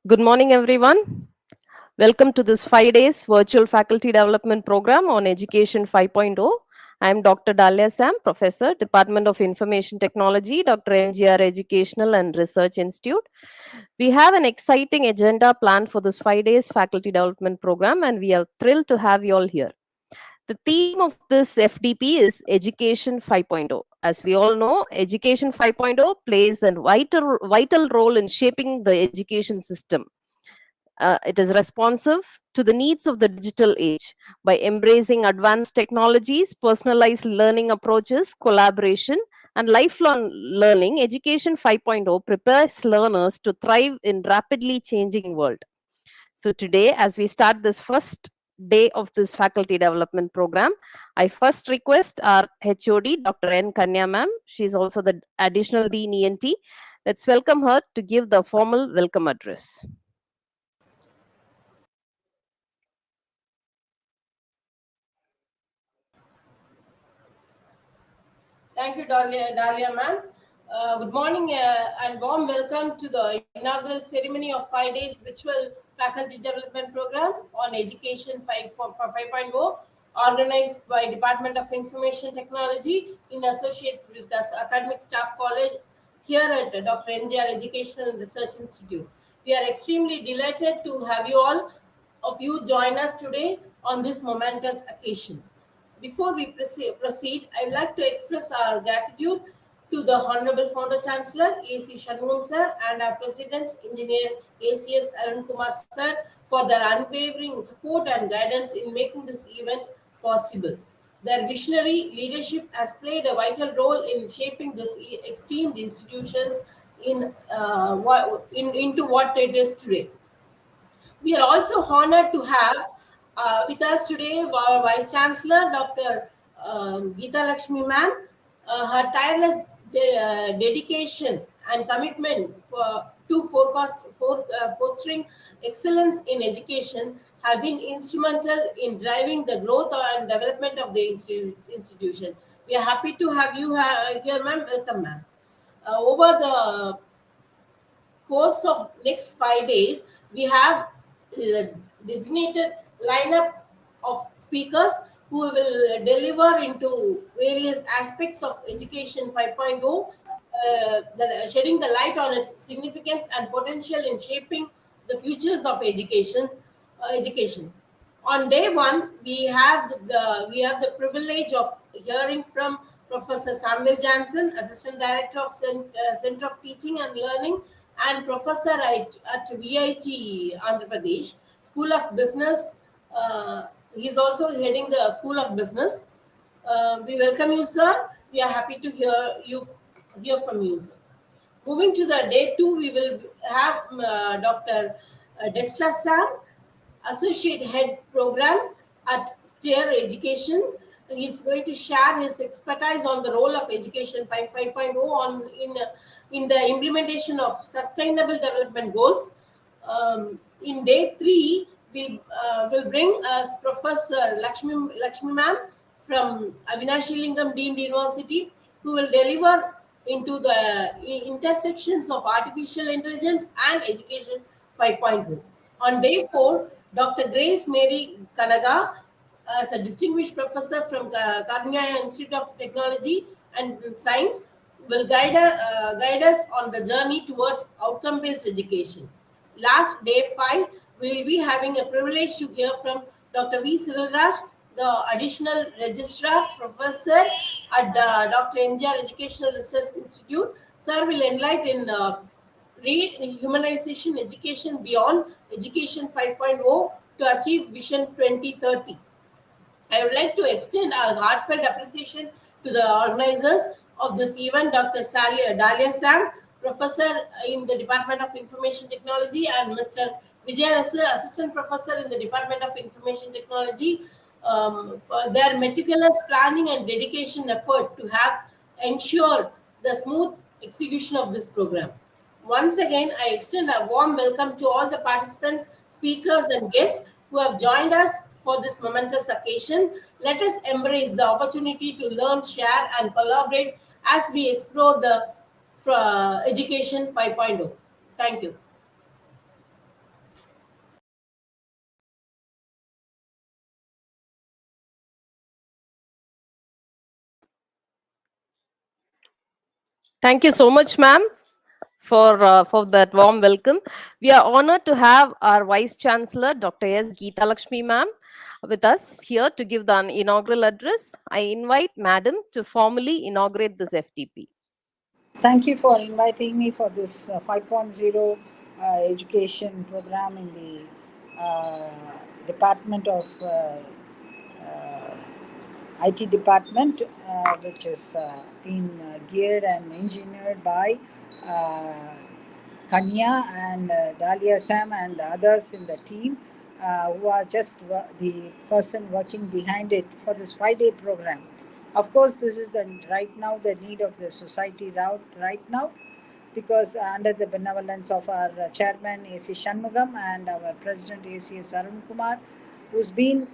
Good morning, everyone. Welcome to this 5 days virtual faculty development program on Education 5.0. I am Dr. Dalia Sam, Professor, Department of Information Technology, Dr. MGR Educational and Research Institute. We have an exciting agenda planned for this 5 days faculty development program, and we are thrilled to have you all here. The theme of this FDP is Education 5.0. As we all know, Education 5.0 plays a vital role in shaping the education system. It is responsive to the needs of the digital age by embracing advanced technologies, personalized learning approaches, collaboration, and lifelong learning. Education 5.0 prepares learners to thrive in rapidly changing world. So today, as we start this first day of this faculty development program, I first request our HOD, Dr. N. Kanya ma'am. She is also the additional Dean ENT. Let's welcome her to give the formal welcome address. Thank you, Dahlia ma'am. Good morning and warm welcome to the inaugural ceremony of 5 days virtual faculty development program on Education 5.0, organized by Department of Information Technology in association with the Academic Staff College here at Dr. NGR Educational and Research Institute. We are extremely delighted to have you all of you join us today on this momentous occasion. Before we proceed, I would like to express our gratitude to the Honorable Founder Chancellor A.C. Shanmugam Sir and our President Engineer ACS Arun Kumar Sir for their unwavering support and guidance in making this event possible. Their visionary leadership has played a vital role in shaping this esteemed institutions into what it is today. We are also honored to have with us today our Vice Chancellor, Dr. Geeta Lakshmi ma'am. Her tireless dedication and commitment to fostering excellence in education have been instrumental in driving the growth and development of the institution. We are happy to have you here, ma'am. Welcome, ma'am. Over the course of next 5 days, we have designated lineup of speakers who will deliver into various aspects of Education 5.0, shedding the light on its significance and potential in shaping the futures of education. On day one, we have the privilege of hearing from Professor Samuel Jansen, Assistant Director of Center of Teaching and Learning, and Professor at VIT Andhra Pradesh School of Business. He is also heading the School of Business. We welcome you, sir. We are happy to hear from you, sir. Moving to the day two, we will have Dr. Dexter Sam, Associate Head Program at Steer Education. He's going to share his expertise on the role of Education 5.0 in the implementation of Sustainable Development Goals. In day three, we will bring us Professor Lakshmi ma'am from Avinashi Lingam Deemed University, who will deliver into the intersections of artificial intelligence and education 5.0. On day 4, Dr. Grace Mary Kanaga, as a distinguished professor from Karnaya Institute of Technology and Science, will guide us on the journey towards outcome-based education. Last day 5, we will be having a privilege to hear from Dr. V. Sirilraj, the additional registrar professor at Dr. MGR Educational Research Institute. Sir will enlighten rehumanization education beyond Education 5.0 to achieve Vision 2030. I would like to extend our heartfelt appreciation to the organizers of this event, Dr. Dalia Sam, Professor in the Department of Information Technology, and Mr. Vijay Rasu, Assistant Professor in the Department of Information Technology, for their meticulous planning and dedication effort to have ensure the smooth execution of this program. Once again, I extend a warm welcome to all the participants, speakers, and guests who have joined us for this momentous occasion. Let us embrace the opportunity to learn, share, and collaborate as we explore the Education 5.0. Thank you. Thank you so much, ma'am, for that warm welcome. We are honored to have our Vice Chancellor, Dr. S. Geeta Lakshmi, ma'am, with us here to give the inaugural address. I invite Madam to formally inaugurate this FTP. Thank you for inviting me for this 5.0 education program in the Department of IT department, which is been geared and engineered by uh, Kanya and Dalia Sam and others in the team who are just the person working behind it for this 5 day program. Of course, this is the right now the need of the society right now, because under the benevolence of our chairman A.C. Shanmugam and our president A.C.S. Arun Kumar, who's been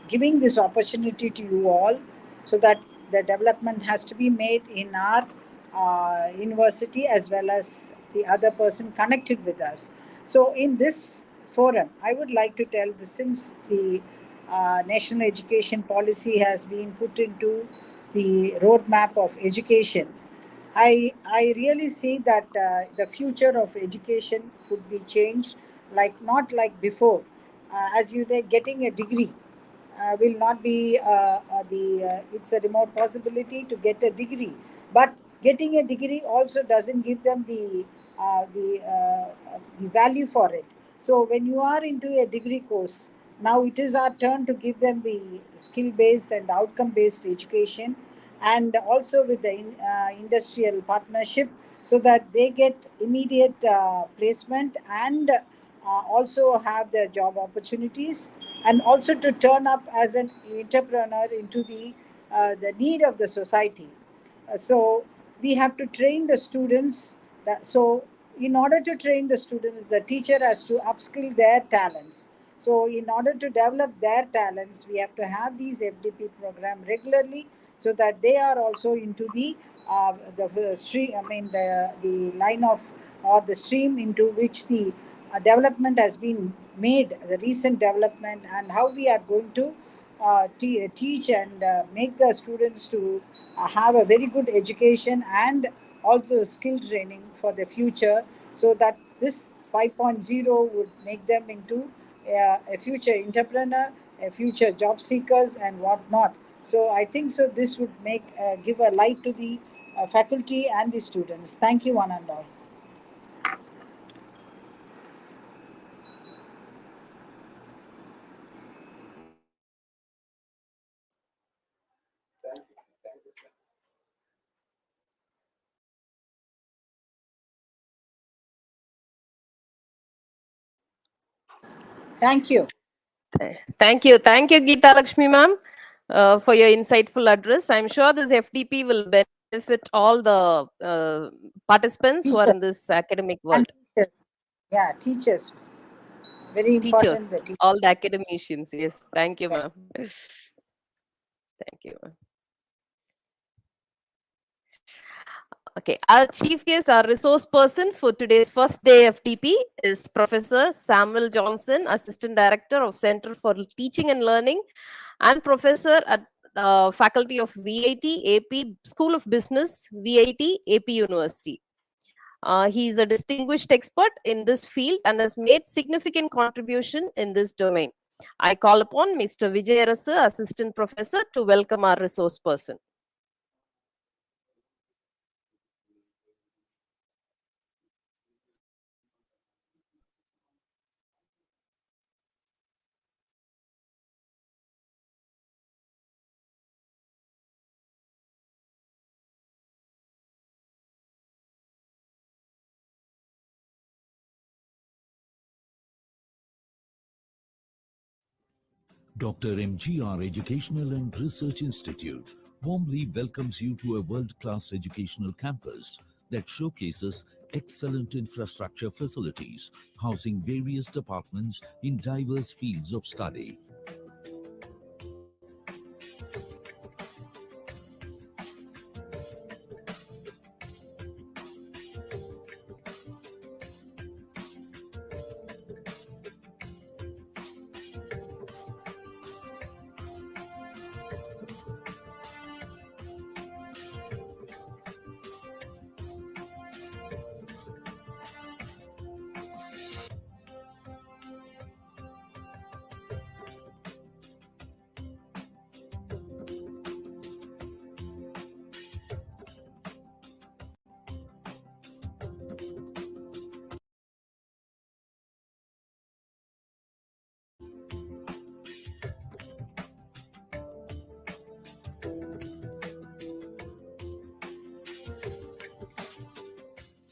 giving this opportunity to you all, so that the development has to be made in our university as well as the other person connected with us. So in this forum, I would like to tell this: since the national education policy has been put into the roadmap of education, I really see that the future of education could be changed, like not like before. As you were getting a degree will not be the it's a remote possibility to get a degree, but getting a degree also doesn't give them the value for it. So when you are into a degree course, now it is our turn to give them the skill based and outcome based education, and also with the industrial partnership, so that they get immediate placement and also have their job opportunities, and also to turn up as an entrepreneur into the need of the society. So we have to train the students. So in order to train the students, the teacher has to upskill their talents. So in order to develop their talents, we have to have these FDP program regularly, so that they are also into the stream. I mean the line of or the stream into which the development has been made, the recent development, and how we are going to teach and make the students to have a very good education and also skill training for the future, so that this 5.0 would make them into a future entrepreneur, a future job seekers, and whatnot. So I think so. This would make give a light to the faculty and the students. Thank you, one and all. Thank you. Thank you, Geeta Lakshmi, ma'am, for your insightful address. I'm sure this FDP will benefit all the participants who are in Teachers this academic and world. teachers. Yeah, teachers. Very important. Teachers, The teachers. all the academicians. Yes, thank you, ma'am. Thank you, ma'am. Okay, our chief guest, our resource person for today's first day of TP is Professor Samuel Johnson, Assistant Director of Center for Teaching and Learning and Professor at the Faculty of VIT AP School of Business, VIT AP University. He is a distinguished expert in this field and has made significant contribution in this domain. I call upon Mr. Vijay Arasu, Assistant Professor, to welcome our resource person. Dr. MGR Educational and Research Institute warmly welcomes you to a world-class educational campus that showcases excellent infrastructure facilities, housing various departments in diverse fields of study.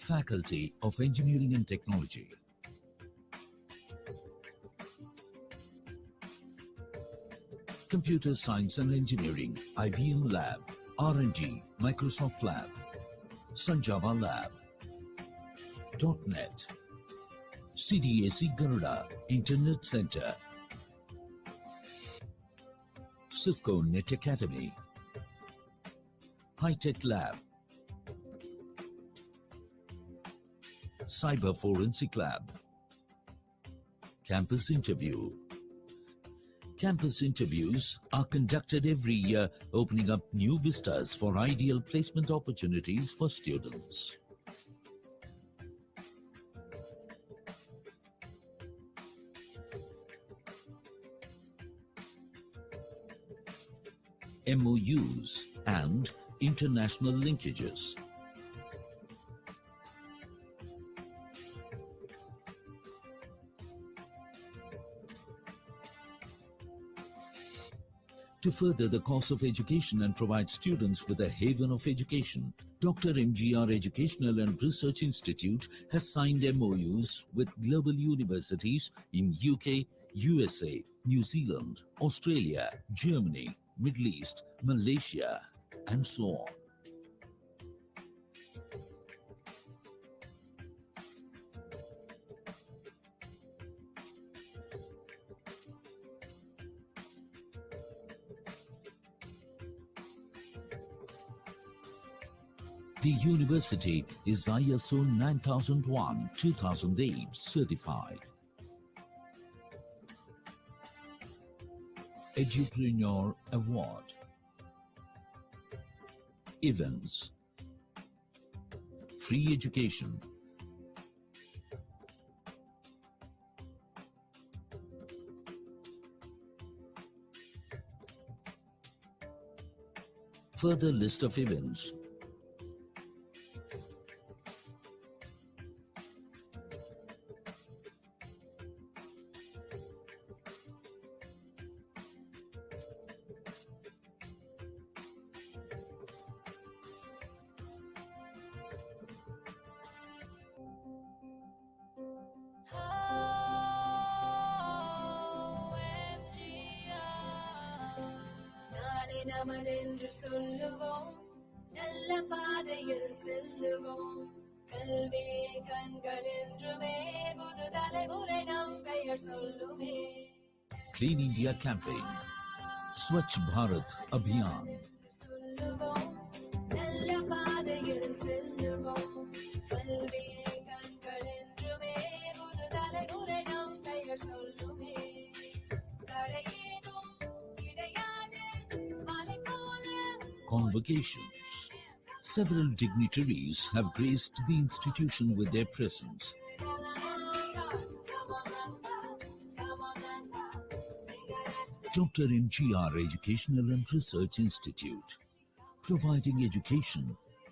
Faculty of Engineering and Technology. Computer Science and Engineering, IBM Lab, R&D, Microsoft Lab, Sanjava Lab, .NET, CDAC Garuda, Internet Center, Cisco Net Academy, High Tech Lab, Cyber Forensic Lab, Campus Interview. Campus interviews are conducted every year, opening up new vistas for ideal placement opportunities for students. MOUs and international linkages. To further the cause of education and provide students with a haven of education, Dr. MGR Educational and Research Institute has signed MOUs with global universities in UK, USA, New Zealand, Australia, Germany, Middle East, Malaysia, and so on. The university is ISO 9001-2008 certified. Edupreneur Award. Events. Free education. Further list of events. நமதென்று சொல்லுவோம் நல்ல பாதையில் செல்லுவோம் கல்வி கண்கள் என்றுமே புது தலைமுறை நம் பெயர் சொல்லுமே. Clean India Campaign, Swachh Bharat Abhiyan. சொல்லுவோம் நல்ல பாதையில் செல்லுவோம் கல்வி கண்கள் என்றுமே புது தலைமுறை நம் பெயர் சொல்லுமே. தடையேதும் கிடையாது மலை போல. Convocations. Several dignitaries have graced the institution with their presence. Dr. MGR Educational and Research Institute, providing education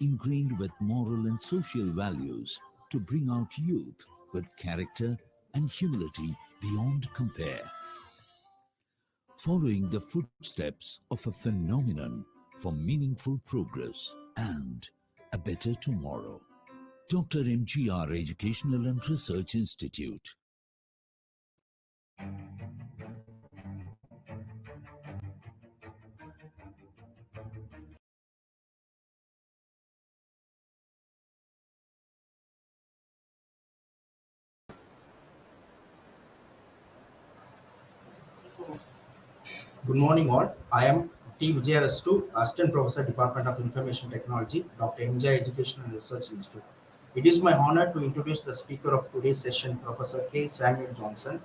ingrained with moral and social values to bring out youth with character and humility beyond compare. Following the footsteps of a phenomenon for meaningful progress and a better tomorrow. Dr. MGR Educational and Research Institute. Good morning all. I am T. Vijayarastu, Assistant Professor, Department of Information Technology, Dr. MGR Educational and Research Institute. It is my honor to introduce the speaker of today's session, Professor K. Samuel Johnson,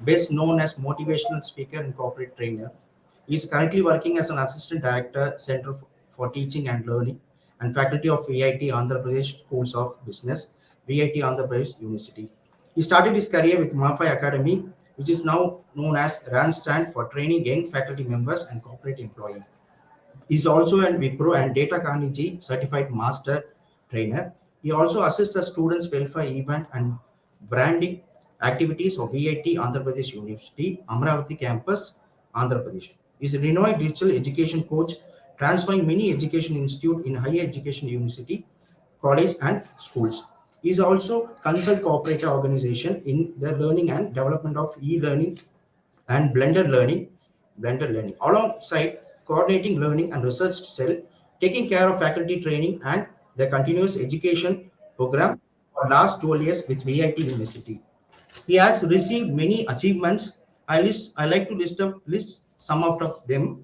best known as motivational speaker and corporate trainer. He is currently working as an Assistant Director, Center for Teaching and Learning, and faculty of VIT Andhra Pradesh Schools of Business, VIT Andhra Pradesh University. He started his career with Mafai Academy, which is now known as Randstand for training young faculty members and corporate employees. He is also an Wipro and Data Carnegie certified master trainer. He also assists the students' welfare event and branding activities of VIT Andhra Pradesh University, Amravati campus, Andhra Pradesh. He is a renowned digital education coach, transforming many education institutes in higher education university, college and schools. is also consult cooperative organization in the learning and development of e-learning and blended learning, alongside coordinating learning and research cell, taking care of faculty training and the continuous education program for last 12 years with VIT University. He has received many achievements. I like to list some of them.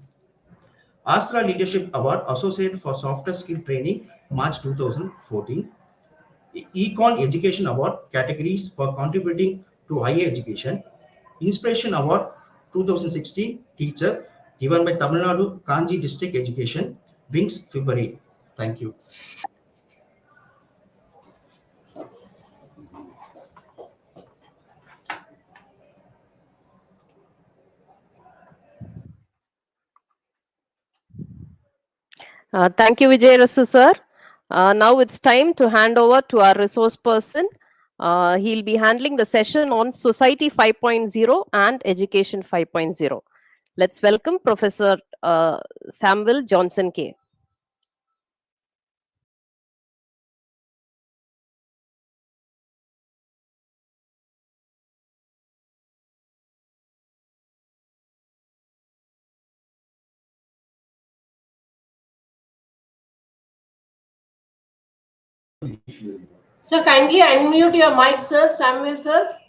Astra Leadership Award associated for Software Skill Training, March 2014. Econ Education Award categories for contributing to higher education. Inspiration Award 2016 Teacher given by Tamil Nadu Kanji District Education, Wings February. Thank you. Thank you, Vijay sir. Now it's time to hand over to our resource person. He'll be handling the session on Society 5.0 and Education 5.0. Let's welcome Professor Samuel Johnson K. Sir, kindly unmute your mic, sir. Samuel, sir.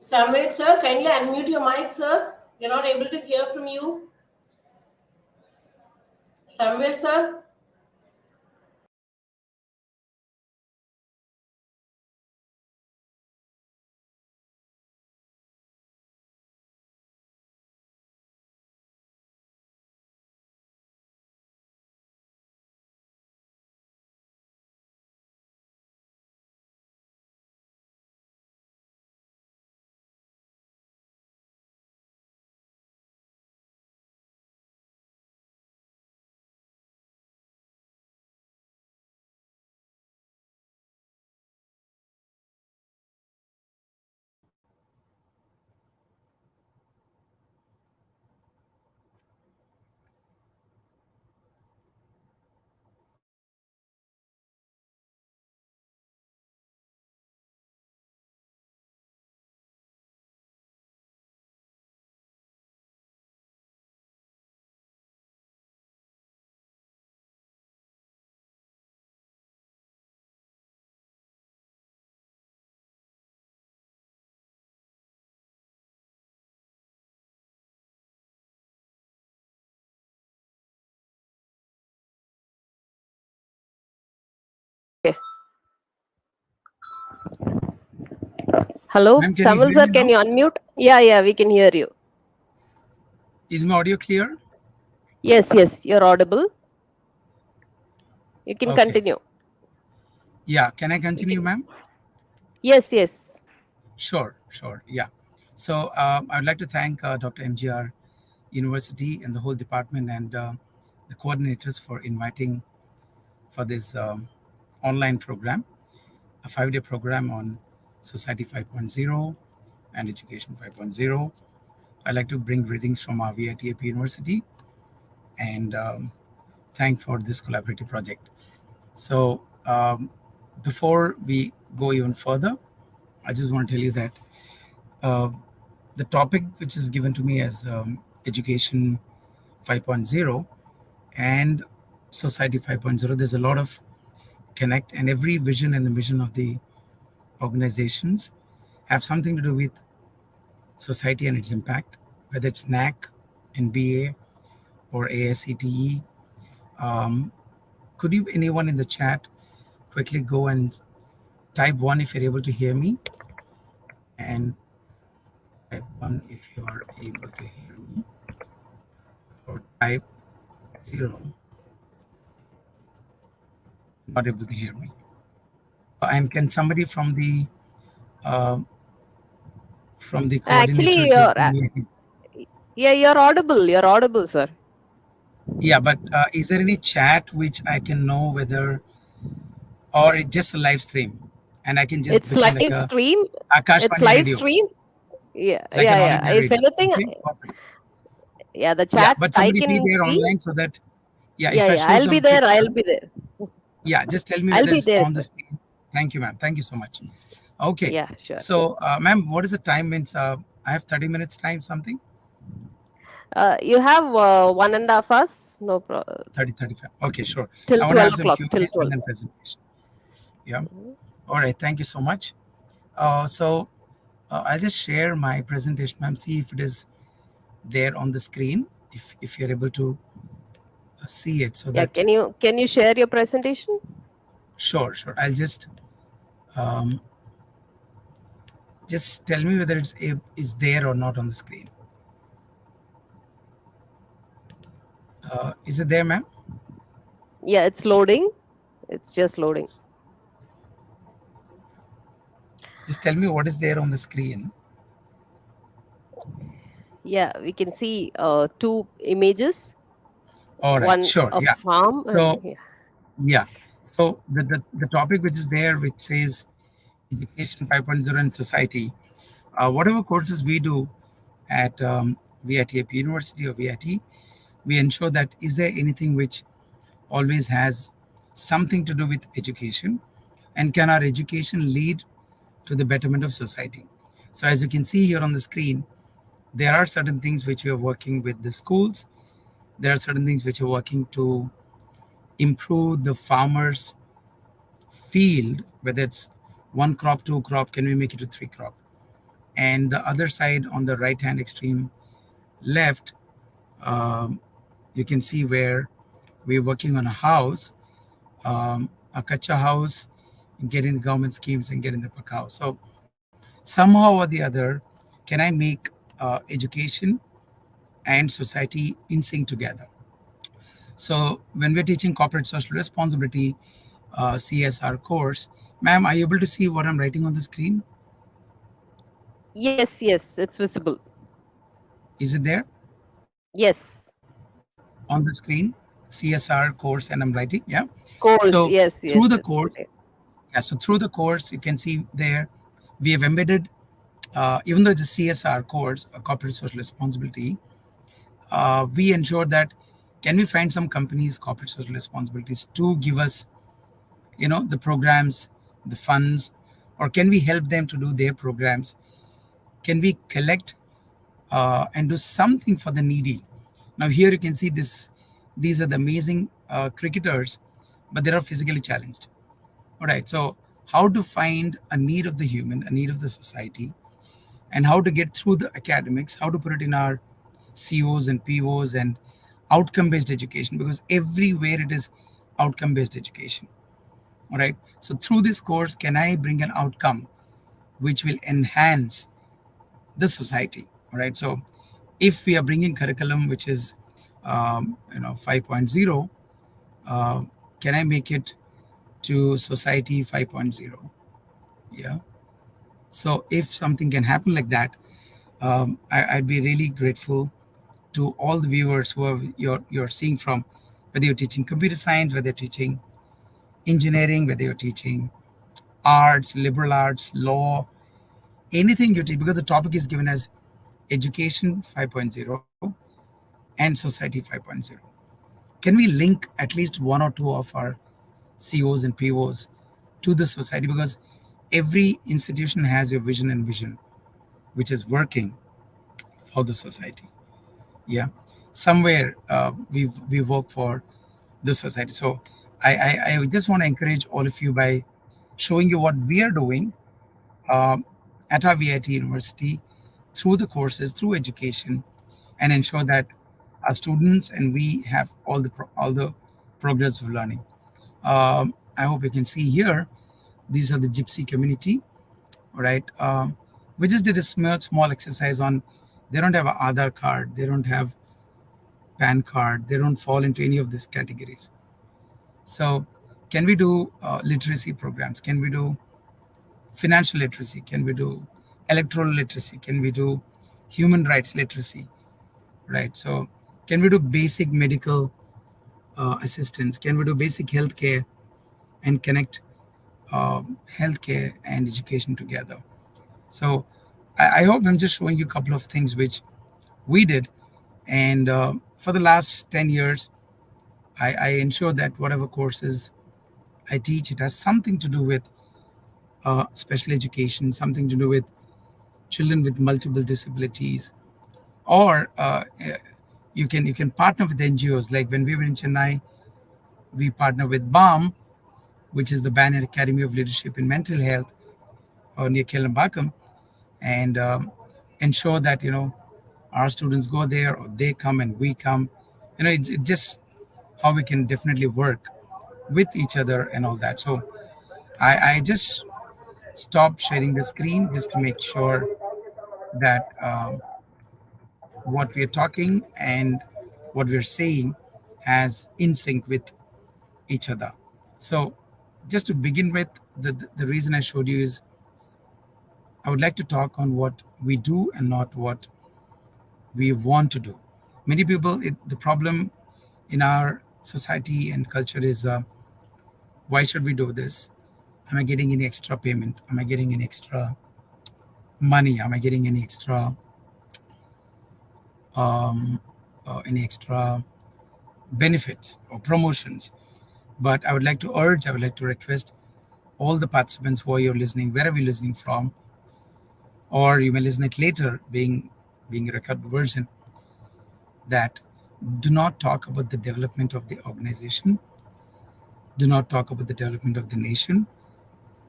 Samuel, sir, kindly unmute your mic, sir. We're not able to hear from you. Samuel, sir. Okay. Hello, Ma'am, can you Samuel hear sir, me can now? you unmute? Yeah, we can hear you. Is my audio clear? Yes, you're audible. You can Okay. continue. Yeah. Can I You continue, can. ma'am? Yes. Sure. Yeah. So I'd like to thank Dr. MGR University and the whole department and the coordinators for inviting for this online program, a 5-day program on Society 5.0 and Education 5.0. I'd like to bring readings from our VITAP University and thank for this collaborative project. So before we go even further, I just want to tell you that uh, the topic which is given to me as Education 5.0 and Society 5.0, there's a lot of connect, and every vision and the mission of the organizations have something to do with society and its impact, whether it's NAC, NBA, or ASCTE, could you, anyone in the chat, quickly go and type 1 if you're able to hear me, and type 1 if you are able to hear me, or type 0 not able to hear me. And can somebody uh, from the coordinator Actually, just give me a, yeah, you're audible. You're audible, sir. yeah, but is there any chat which I can know whether, or it's just a live stream and I can just It's become like live a stream. It's Akashvani live radio, stream. Yeah, like an yeah, all yeah. India If radio? anything, Okay, perfect. yeah, the Yeah, chat but I somebody be can there see. online so that, yeah, Yeah, if I yeah. show I'll be some there. I'll picture, be there. yeah, just tell me I'll whether be it's there, on the sir. screen. Thank you, ma'am. Thank you so much. Okay, Yeah, sure, sure. so ma'am, what is the time? Means I have 30 minutes time, something. You have 1.5 hours. No problem. 30, 35. Okay, sure. Till I want to twelve have some o'clock. Till Q&As and 12. then presentation. Yeah. Mhm. All right. Thank you so much. So I'll just share my presentation, ma'am. See if it is there on the screen. If you're able to see it, so Yeah. that Can you share your presentation? sure, sure. I'll um, just tell me whether it's is there or not on the screen. Is it there, ma'am? Yeah, it's loading. It's just loading. Just tell me what is there on the screen. Yeah, we can see two images. All right, One sure. a Yeah. farm and So yeah. So the topic which is there, which says education 5.0 in society, whatever courses we do at VIT University or VIT, we ensure that is there anything which always has something to do with education, and can our education lead to the betterment of society. So as you can see here on the screen, there are certain things which we are working with the schools. There are certain things which are working to improve the farmers field, whether it's one crop, two crop, can we make it to three crop? And the other side, on the right hand extreme left, um, you can see where we're working on a house, a kacha house, getting the government schemes and getting the Pak house. So somehow or the other, can I make education and society in sync together? So when we're teaching corporate social responsibility, CSR course, ma'am, are you able to see what I'm writing on the screen? yes, yes, it's visible. Is it there Yes, on the screen? CSR course, and I'm writing, yeah. course. So Yes, through yes, the it's course, there. yeah, so through the course, you can see there we have embedded, even though it's a CSR course, a corporate social responsibility, we ensure that can we find some companies corporate social responsibilities to give us, the programs, the funds, or can we help them to do their programs? Can we collect and do something for the needy? Now here you can see this. These are the amazing cricketers, but they are physically challenged. All right. So how to find a need of the human, a need of the society, and how to get through the academics, how to put it in our COs and POs and outcome-based education, because everywhere it is outcome-based education. All right. So through this course, can I bring an outcome which will enhance the society? All right. So if we are bringing curriculum which is 5.0, uh, can I make it to society 5.0? Yeah. So if something can happen like that, I'd be really grateful to all the viewers who are you're seeing from, whether you're teaching computer science, whether you're teaching engineering, whether you're teaching arts, liberal arts, law, anything you teach, because the topic is given as education 5.0 and society 5.0. Can we link at least one or two of our COs and POs to the society? Because every institution has a vision, which is working for the society. Yeah, somewhere we work for the society. So I just want to encourage all of you by showing you what we are doing um, at our VIT University through the courses, through education, and ensure that our students and we have all the progress of learning. I hope you can see here. These are the gypsy community, all right? We just did a small exercise on, they don't have an Aadhaar card, they don't have PAN card, they don't fall into any of these categories. So, can we do literacy programs? Can we do financial literacy? Can we do electoral literacy? Can we do human rights literacy? Right. So, can we do basic medical assistance? Can we do basic healthcare and connect healthcare and education together? So, I hope I'm just showing you a couple of things which we did. And for the last 10 years, I ensure that whatever courses I teach, it has something to do with special education, something to do with children with multiple disabilities, or you can partner with NGOs. Like when we were in Chennai, we partner with BAM, which is the Banner Academy of Leadership in Mental Health, near Kelambakam, and ensure that our students go there or they come and we come. It's just how we can definitely work with each other and all that. So I just stopped sharing the screen just to make sure that what we are talking and what we are saying has in sync with each other. So just to begin with, the reason I showed you is I would like to talk on what we do and not what we want to do. Many people, the problem in our society and culture is why should we do this? Am I getting any extra payment? Am I getting any extra money? Am I getting any extra benefits or promotions? But I would like to urge, I would like to request all the participants who are you're listening, wherever you're listening from, or you may listen it later, being a recorded version, that do not talk about the development of the organization, do not talk about the development of the nation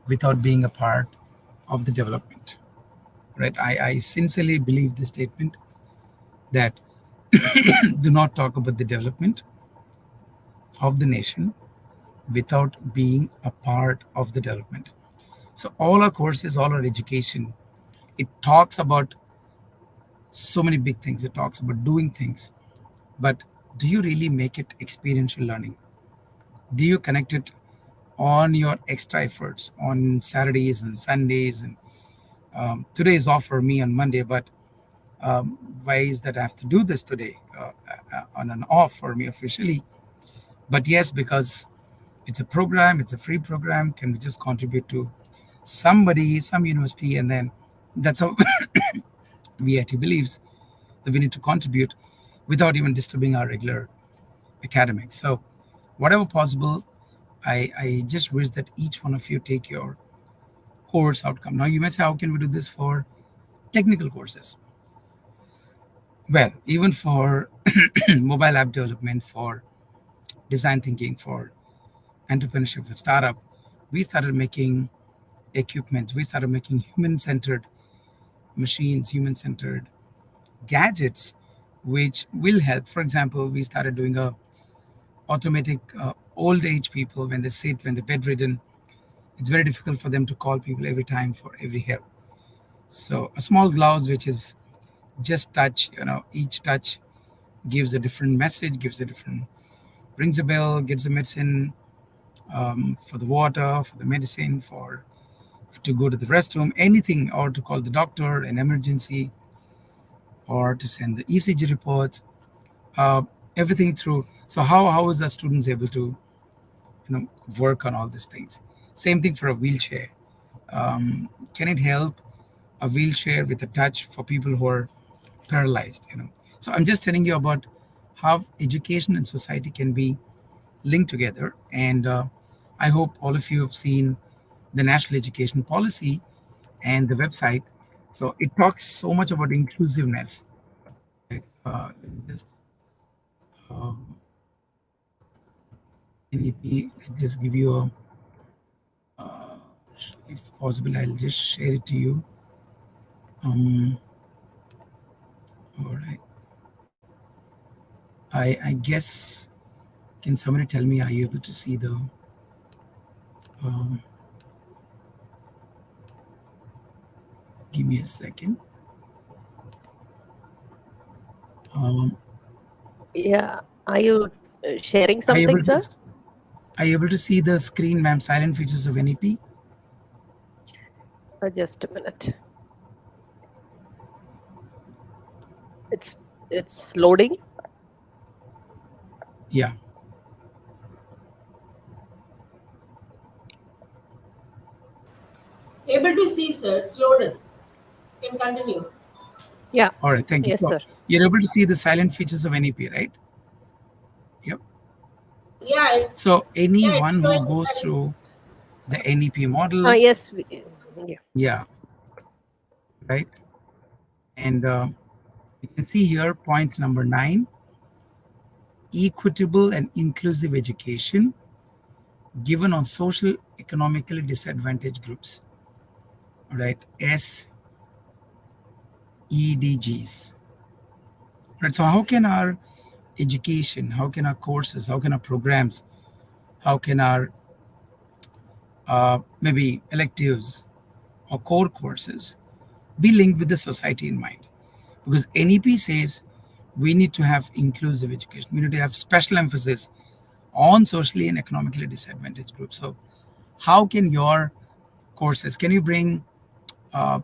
without being a part of the development. Right? I sincerely believe this statement that do not talk about the development of the nation without being a part of the development. So all our courses, all our education, it talks about so many big things. It talks about doing things, but do you really make it experiential learning? Do you connect it on your extra efforts on Saturdays and Sundays? And today is off for me on Monday, but why is that I have to do this today on an off for me officially? But yes, because it's a program, it's a free program. Can we just contribute to somebody, some university, and then that's how VIT believes that we need to contribute without even disturbing our regular academics. So, whatever possible, I just wish that each one of you take your course outcome. Now, you may say, how can we do this for technical courses? Well, even for mobile app development, for design thinking, for entrepreneurship, for startup, we started making equipment. We started making human-centered machines, human-centered gadgets, which will help. For example, we started doing a automatic old age people when they sit, when they're bedridden, it's very difficult for them to call people every time for every help. So a small gloves, which is just touch, each touch gives a different message, gives a different, rings a bell, gets the medicine, for the water, for the medicine, for to go to the restroom, anything, or to call the doctor, an emergency, or to send the ECG reports, uh, everything through. So how is the students able to work on all these things? Same thing for a wheelchair. Can it help a wheelchair with a touch for people who are paralyzed? So I'm just telling you about how education and society can be linked together. And I hope all of you have seen the national education policy and the website. So it talks so much about inclusiveness. Right? Just just give you a, if possible, I'll just share it to you. All right. I guess, can somebody tell me, are you able to see the Um, Give me a second. Um, Yeah. Are you sharing are you something, able to sir? are you able to see the screen, ma'am? Silent features of NEP. Just a minute. It's it's loading. Yeah. Able to see, sir. It's loaded. You can continue. Yeah. All right. Thank you. Yes, So sir. you're able to see the silent features of NEP, right? Yep. Yeah, So yeah, it's anyone who showing goes silent. through the NEP model, Yes. Yeah. yeah, right. And you can see here point number 9: equitable and inclusive education given on social economically disadvantaged groups, right? SEDGs. Right. So how can our education, how can our courses, how can our programs, how can our maybe electives or core courses be linked with the society in mind? Because NEP says we need to have inclusive education. We need to have special emphasis on socially and economically disadvantaged groups. So how can your courses, can you bring uh,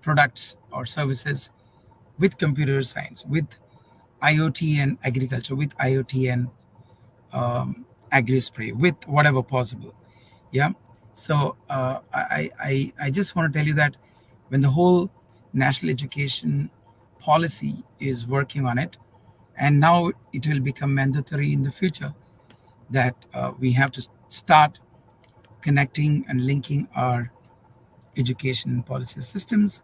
products or services with computer science, with IoT and agriculture, with IoT and agri spray, with whatever possible? Yeah. So I just want to tell you that when the whole national education policy is working on it, and now it will become mandatory in the future, that we have to start connecting and linking our education policy systems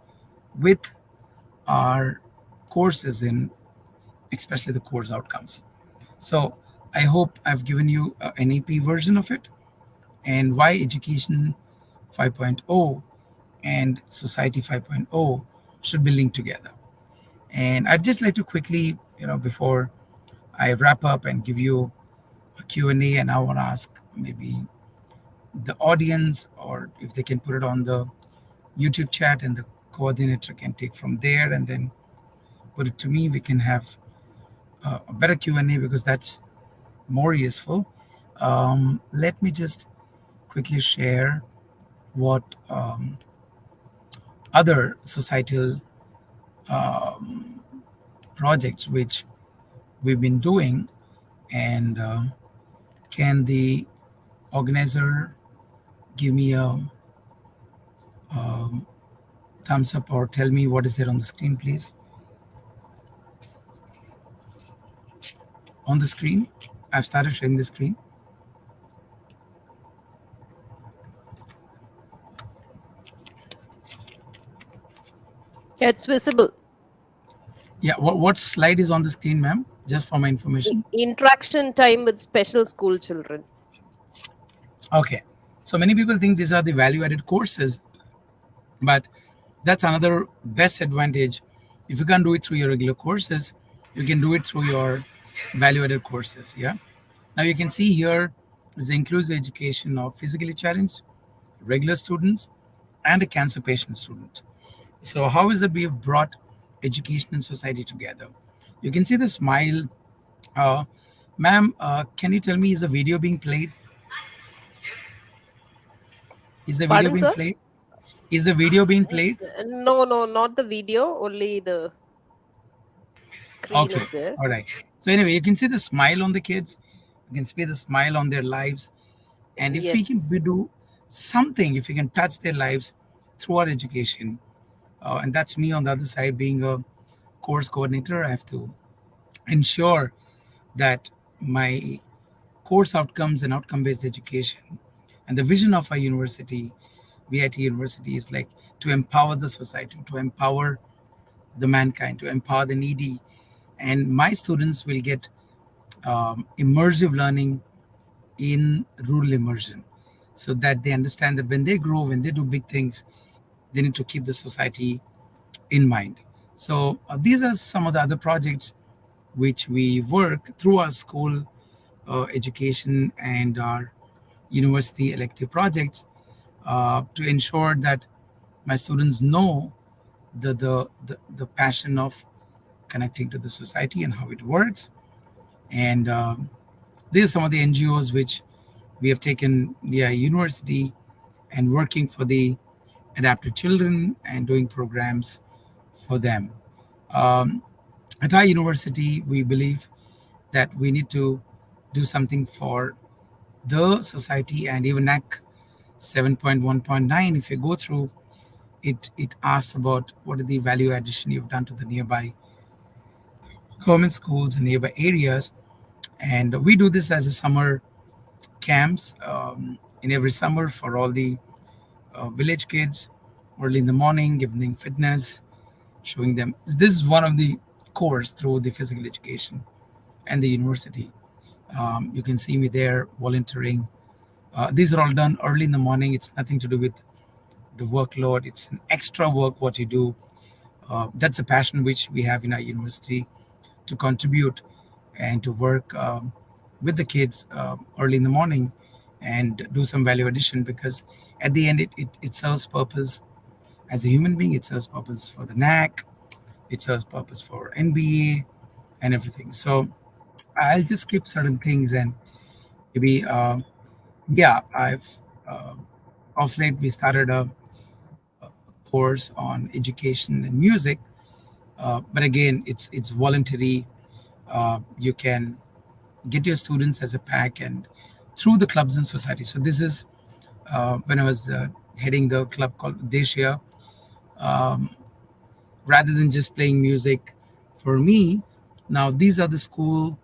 with our courses in, especially the course outcomes. So I hope I've given you an AP version of it, and why education 5.0 and society 5.0 should be linked together. And I'd just like to quickly, before I wrap up and give you a Q&A, and I want to ask maybe the audience, or if they can put it on the YouTube chat, and the coordinator can take from there and then put it to me. We can have a better Q&A, because that's more useful. Let me just quickly share what other societal projects which we've been doing, and can the organizer give me a um, thumbs up, or tell me what is there on the screen, please? On the screen, I've started sharing the screen. Yeah, it's visible. Yeah, what slide is on the screen, ma'am? Just for my information. Interaction time with special school children. Okay. So many people think these are the value-added courses, but that's another best advantage. If you can't do it through your regular courses, you can do it through your value-added courses. Yeah. Now you can see here is the inclusive education of physically challenged, regular students, and a cancer patient student. So how is that we have brought education and society together? You can see the smile. Ma'am, can you tell me, is the video being played? Is the video Pardon, being sir? played? Is the video being played? No, no, not the video. Only the screen Okay. is there. All right. So anyway, you can see the smile on the kids. You can see the smile on their lives. And if we Yes. do something, if we can touch their lives through our education, and that's me on the other side being a course coordinator, I have to ensure that my course outcomes and outcome-based education and the vision of our university, VIT University, is like to empower the society, to empower the mankind, to empower the needy. And my students will get immersive learning in rural immersion, so that they understand that when they grow, when they do big things, they need to keep the society in mind. So these are some of the other projects which we work through our school education and our university elective projects to ensure that my students know the passion of connecting to the society and how it works. And these are some of the NGOs which we have taken via university and working for the adapted children and doing programs for them. Um, at our university, we believe that we need to do something for the society, and even NAC 7.1.9, if you go through it, it asks about what are the value addition you've done to the nearby government schools and nearby areas. And we do this as a summer camps in every summer for all the village kids, early in the morning, giving them fitness, showing them. This is one of the course through the physical education and the university. You can see me there volunteering. These are all done early in the morning. It's nothing to do with the workload. It's an extra work what you do. That's a passion which we have in our university to contribute and to work with the kids early in the morning and do some value addition, because at the end it serves purpose as a human being. It serves purpose for the NAC, it serves purpose for NBA and everything. So I'll just skip certain things and maybe yeah, I've uh, of late we started a course on education and music, but again it's voluntary. You can get your students as a pack and through the clubs and society. So this is when I was heading the club called Desha. Um, Rather than just playing music for me, now these are the school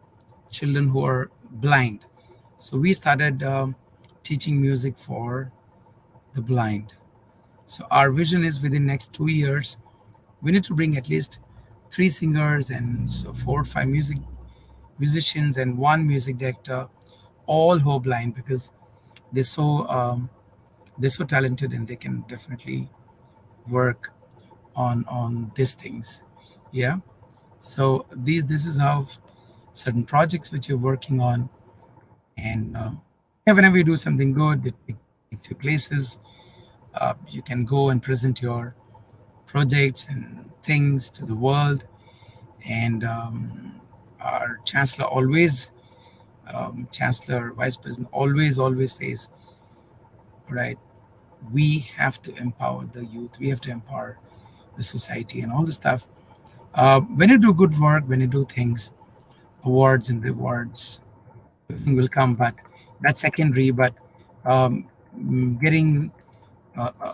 children who are blind. So we started teaching music for the blind. So our vision is within next 2 years, we need to bring at least three singers and so 4 or 5 musicians and one music director, all who are blind, because they're so they're so talented and they can definitely work on these things. Yeah. So this is how certain projects which you're working on, and yeah, whenever you do something good, it takes you places. You can go and present your projects and things to the world. And our chancellor always, chancellor, vice president always says, right, we have to empower the youth, we have to empower the society and all the stuff. When you do good work, when you do things, awards and rewards, everything will come, but that's secondary. But um, getting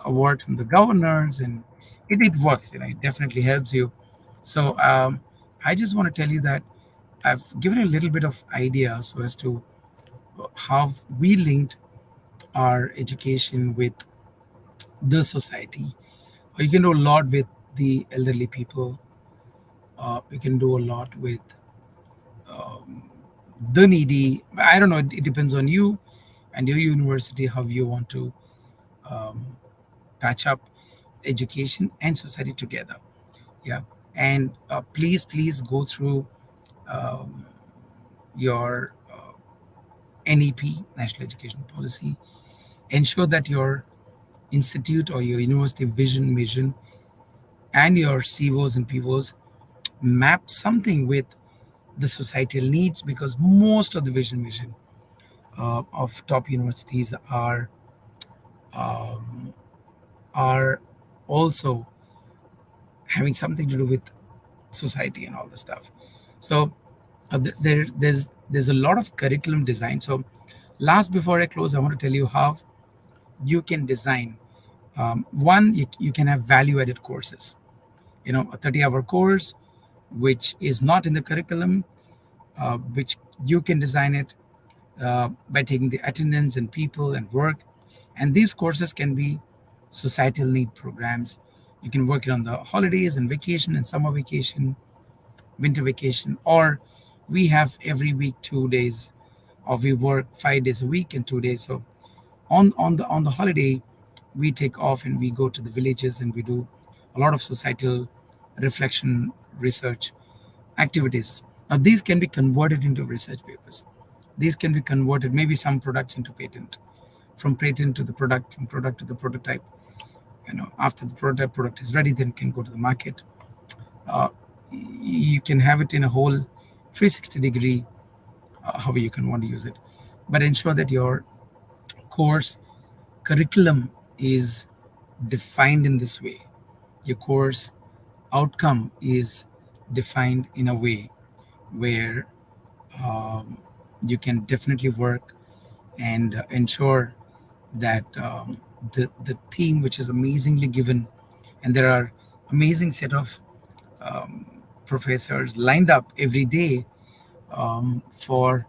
award from the governors, and it works, it definitely helps you. So I just want to tell you that I've given a little bit of idea so as to how we linked our education with the society. You can do a lot with the elderly people. You can do a lot with um, the needy. I don't know. It depends on you and your university how you want to um, patch up education and society together. Yeah, and please go through um, your NEP, National Education Policy. Ensure that your institute or your university vision, mission, and your CVOs and PVOs map something with the societal needs, because most of the vision mission of top universities um, are also having something to do with society and all the stuff. So there's a lot of curriculum design. So last, before I close, I want to tell you how you can design. One, you can have value added courses, a 30-hour course which is not in the curriculum, which you can design it by taking the attendance and people and work. And these courses can be societal need programs. You can work it on the holidays and vacation and summer vacation, winter vacation, or we have every week 2 days, or we work 5 days a week and 2 days. So on the holiday, we take off and we go to the villages and we do a lot of societal reflection research activities. Now these can be converted into research papers. These can be converted, maybe some products into patent, from patent to the product, from product to the prototype. After the product is ready, then can go to the market. uh, you can have it in a whole 360-degree, however you can want to use it, but ensure that your course curriculum is defined in this way. Your course outcome is defined in a way where um, you can definitely work and ensure that the theme, which is amazingly given, and there are amazing set of professors lined up every day for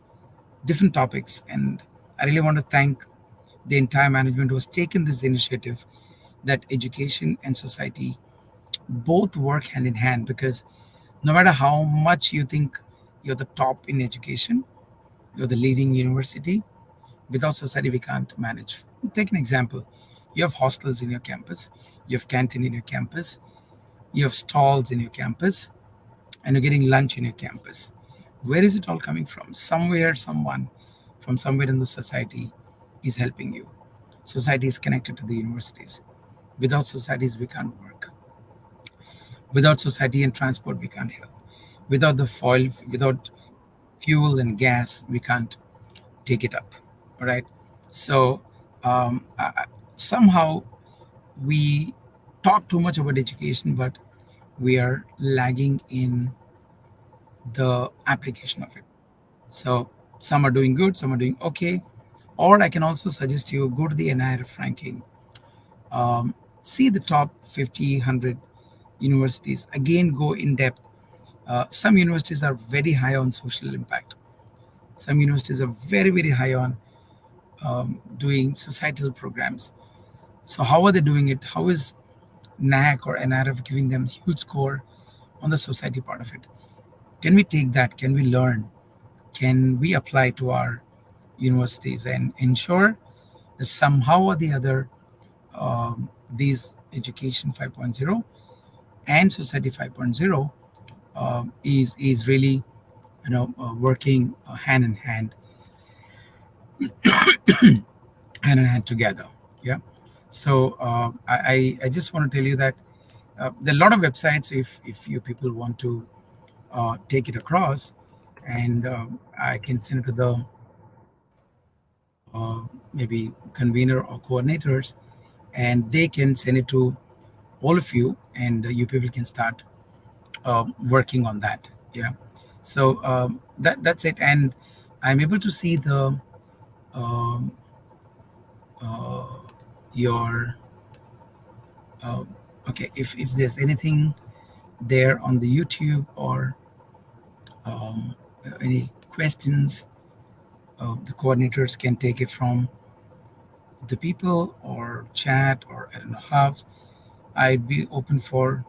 different topics. And I really want to thank the entire management who has taken this initiative, that education and society both work hand in hand, because no matter how much you think you're the top in education, you're the leading university, without society we can't manage. Take an example. You have hostels in your campus, you have canteen in your campus, you have stalls in your campus, and you're getting lunch in your campus. Where is it all coming from? Somewhere, someone from somewhere in the society is helping you. Society is connected to the universities. Without societies, we can't work. Without society and transport, we can't help. Without the foil, without fuel and gas, we can't take it up. All right. So somehow we talk too much about education, but we are lagging in the application of it. So some are doing good, some are doing okay. Or I can also suggest you go to the NIRF ranking, see the top 50, 100 universities. Again, go in depth. Some universities are very high on social impact. Some universities are very, very high on doing societal programs. So how are they doing it? How is NAC or NRF giving them huge score on the society part of it? Can we take that? Can we learn? Can we apply to our universities and ensure that somehow or the other these education 5.0 and society 5.0 is really working hand in hand together. Yeah. So I just want to tell you that there are a lot of websites if you people want to take it across, and I can send it to the maybe convener or coordinators, and they can send it to all of you, and you people can start working on that. Yeah. So that's it, and I'm able to see the um, uh, your uh, okay, if there's anything there on the YouTube or um, any questions, the coordinators can take it from the people or chat, or I don't know how. I'd be open for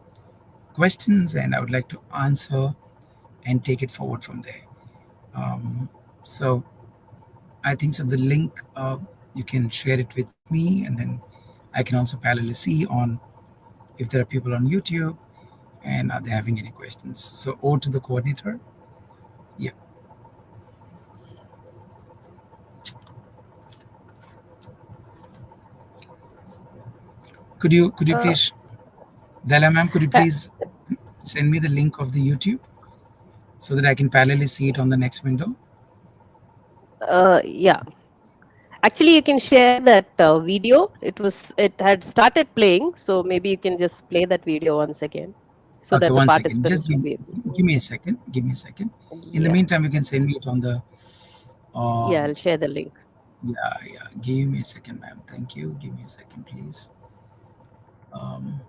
questions, and I would like to answer and take it forward from there. So I think so. The link, you can share it with me, and then I can also parallelly see on if there are people on YouTube and are they having any questions. So over to the coordinator. Yeah. Could you Uh, please, Dala ma'am, could you uh, please send me the link of the YouTube so that I can parallelly see it on the next window? yeah. Actually, you can share that video. It had started playing, so maybe you can just play that video once again, so Okay, that the one second. participants will be able Give to. me a second. Give me a second. In the Yeah, meantime, you can send me it on the. yeah. Um, I'll share the link. yeah, yeah. Give me a second, ma'am. Thank you. Give me a second, please. Um,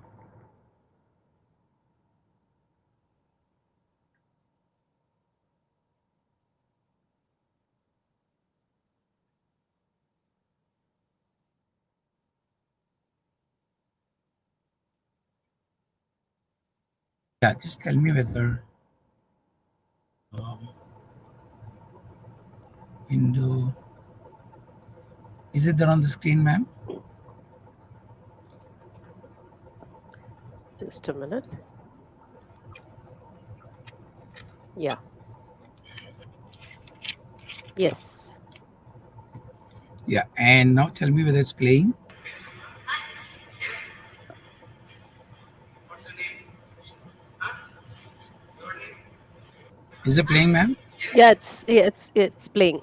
yeah, just tell me whether um, window is it there on the screen, ma'am? Just a minute. Yeah. Yes. Yeah, and now tell me whether it's playing. Is it playing, ma'am? Yeah, it's playing.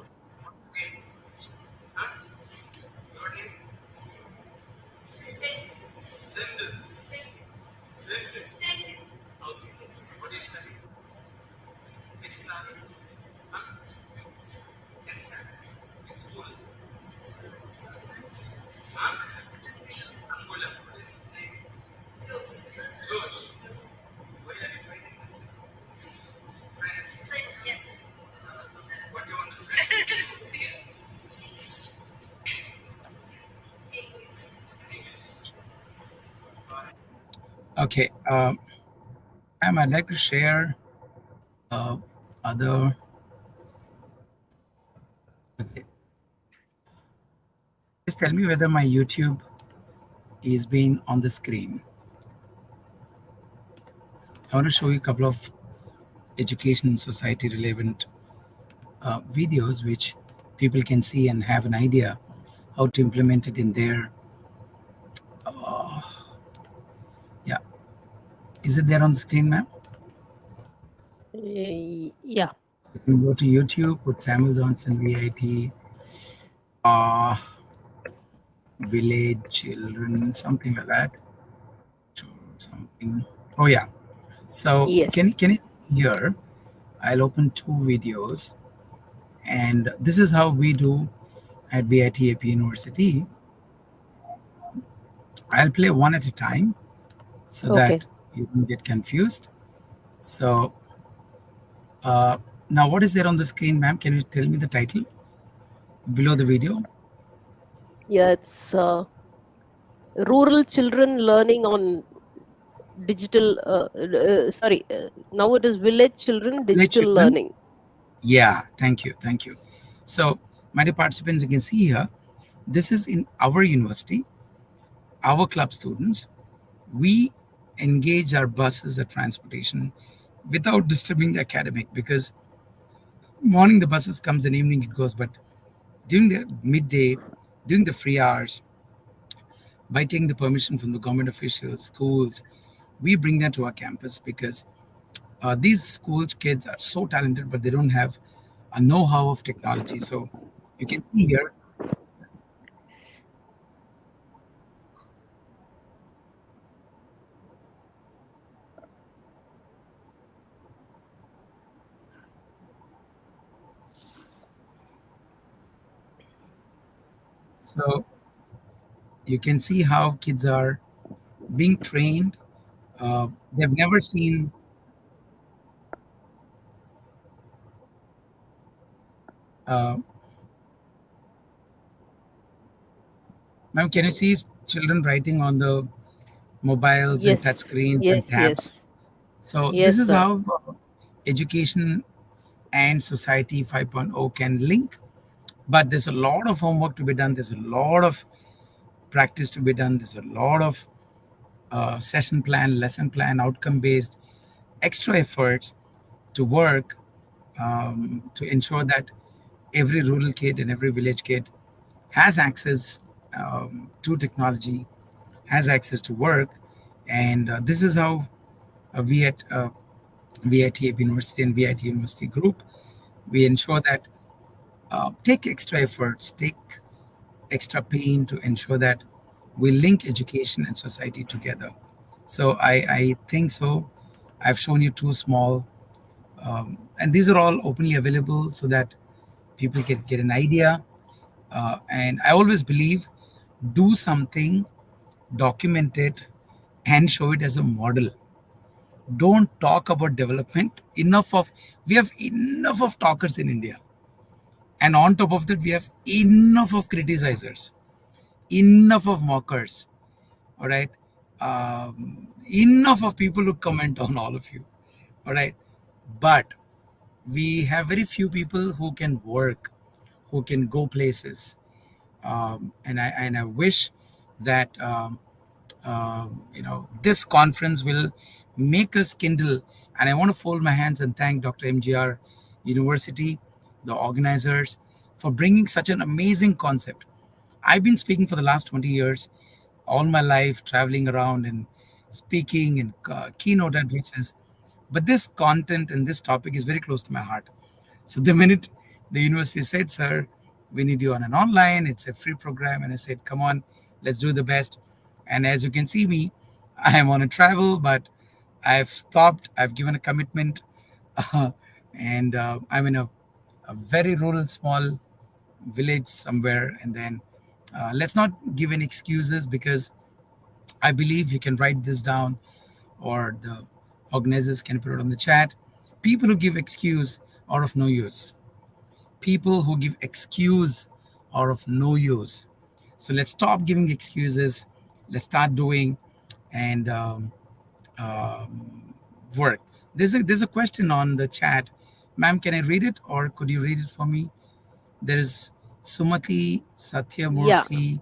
Okay, ma'am, I'd like to share uh, other. Okay. Just tell me whether my YouTube is being on the screen. I want to show you a couple of education and society relevant videos which people can see and have an idea how to implement it in their. Yeah, is it there on the screen, ma'am? Yeah. So you can go to YouTube, put Samuel Johnson VIT, uh, village children, something like that. Something. Oh yeah. So Yes. can you see here? I'll open two videos, and this is how we do at VIT University. I'll play one at a time so Okay. that you don't get confused. So uh, now, what is there on the screen, ma'am? Can you tell me the title below the video? Yeah, it's rural children learning on digital. Sorry, now it is village children Village digital children. learning. Yeah, thank you, thank you. So, my dear participants, you can see here, this is in our university, our club students. We engage our buses, the transportation, without disturbing the academic, because morning the buses comes and evening it goes, but during the midday, during the free hours, by taking the permission from the government officials, schools, we bring them to our campus because these school kids are so talented, but they don't have a know-how of technology. So you can see here. So you can see how kids are being trained. They've never seen. Uh, Ma'am, can you see children writing on the mobiles and touch Yes. screens and Yes. tabs? Yes. So this Yes, is sir. how education and society 5.0 can link. But there's a lot of homework to be done. There's a lot of practice to be done. There's a lot of session plan, lesson plan, outcome based, extra efforts to work to ensure that every rural kid and every village kid has access to technology, has access to work. And this is how we at VIT University and VIT University Group, we ensure that take extra efforts, take extra pain to ensure that we link education and society together. So I think so. I've shown you two small, and these are all openly available so that people can get an idea. And I always believe do something, document it, and show it as a model. Don't talk about development. We have enough of talkers in India. And on top of that, we have enough of criticizers, enough of mockers. All right. Enough of people who comment on all of you. All right. But we have very few people who can work, who can go places. And I wish that this conference will make us kindle. And I want to fold my hands and thank Dr. MGR University, the organizers, for bringing such an amazing concept. I've been speaking for the last 20 years, all my life traveling around and speaking and keynote addresses. But this content and this topic is very close to my heart. So the minute the university said, "Sir, we need you on an online, it's a free program," and I said, "Come on, let's do the best." And as you can see me, I am on a travel, but I've stopped, I've given a commitment, and I'm in a very rural, small village somewhere. And then let's not give any excuses, because I believe you can write this down, or the organizers can put it on the chat. People who give excuse are of no use. People who give excuse are of no use. So let's stop giving excuses. Let's start doing and work. There's a question on the chat, ma'am. Can I read it, or could you read it for me? There is Sumati Yeah, Satyamurthy.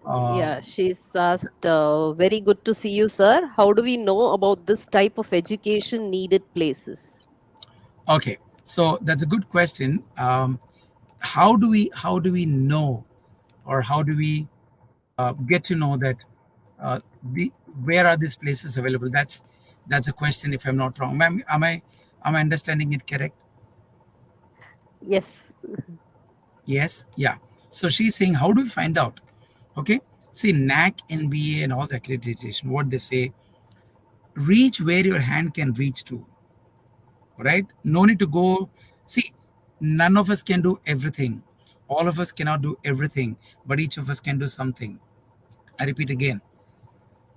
Uh, yeah. She's asked, very good to see you, sir. How do we know about this type of education needed places? okay, so that's a good question. How do we know, or how do we get to know that uh, the where are these places available? That's a question, if I'm not wrong, ma'am. Am I understanding it correct? Yes. Yes, yeah. So she's saying, how do we find out? Okay, see, NAC, NBA, and all the accreditation, what they say, reach where your hand can reach to, right? No need to go. See, none of us can do everything. All of us cannot do everything, but each of us can do something. I repeat again,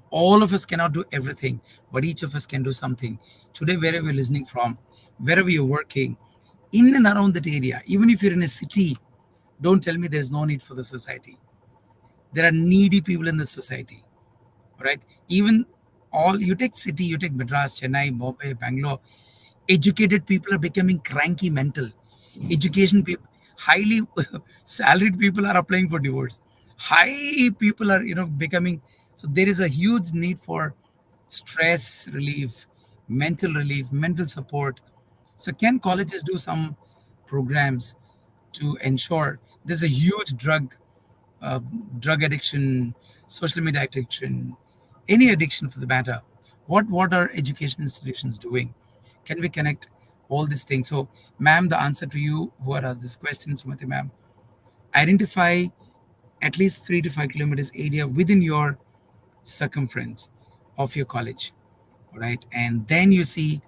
all of us cannot do everything, but each of us can do something. Today, wherever you're listening from, wherever you're working, in and around that area, even if you're in a city, don't tell me there's no need for the society. There are needy people in the society, right? Even all, you take city, you take Madras, Chennai, Mumbai, Bangalore, educated people are becoming cranky mental. Education people, highly salaried people are applying for divorce. High people are, becoming. So there is a huge need for stress relief, mental relief, mental support. So can colleges do some programs to ensure? There's a huge uh, drug addiction, social media addiction, any addiction for the matter. What are education institutions doing? Can we connect all these things? So, ma'am, the answer to you who are asked this question, Sumati ma'am, identify at least 3 to 5 kilometers area within your circumference of your college, all right? And then you see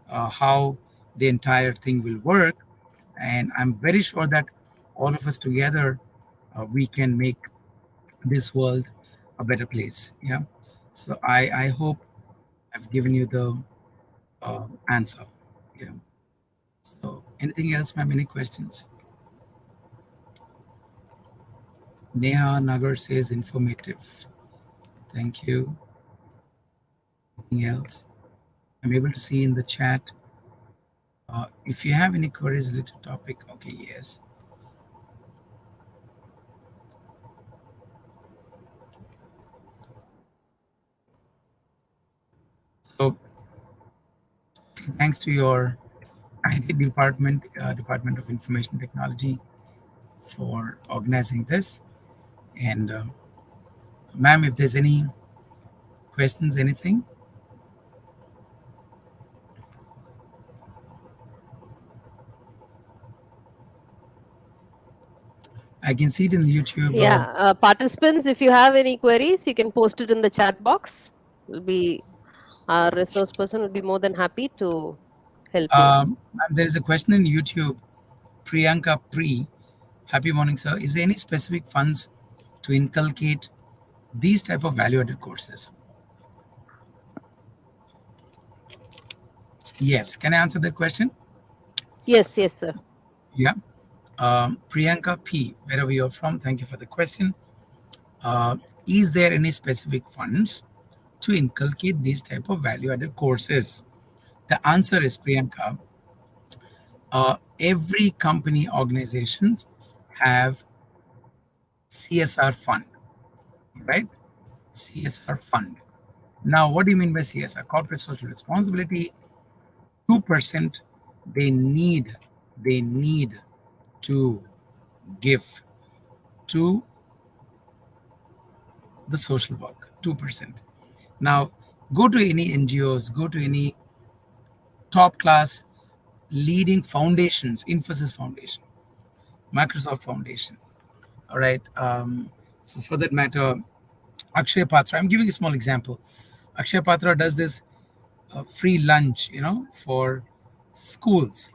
how the entire thing will work. And I'm very sure that all of us together, we can make this world a better place. Yeah. So I hope I've given you the answer. Yeah. So anything else, ma'am? Any questions? Neha Nagar says informative. Thank you. Anything else? I'm able to see in the chat. If you have any queries related to topic, okay, yes. So thanks to your IT department, Department of Information Technology, for organizing this. And ma'am, if there's any questions, anything, I can see it in YouTube. Yeah, participants, if you have any queries, you can post it in the chat box. Will be Our resource person will be more than happy to help you. There is a question in YouTube. Priyanka Pri, happy morning, sir. Is there any specific funds to inculcate these type of value-added courses? Yes. Can I answer that question? Yes, yes, sir. Yeah. Priyanka P, wherever you're from, thank you for the question. Uh, is there any specific funds to inculcate these type of value-added courses? The answer is, Priyanka, every company organizations have CSR fund, right? CSR fund. Now, what do you mean by CSR? Corporate social responsibility. 2% they need to give to the social work, 2%. Now, go to any NGOs, go to any top class leading foundations, Infosys Foundation, Microsoft Foundation, all right, for that matter, Akshay Patra. I'm giving a small example. Akshay Patra does this free lunch, for schools.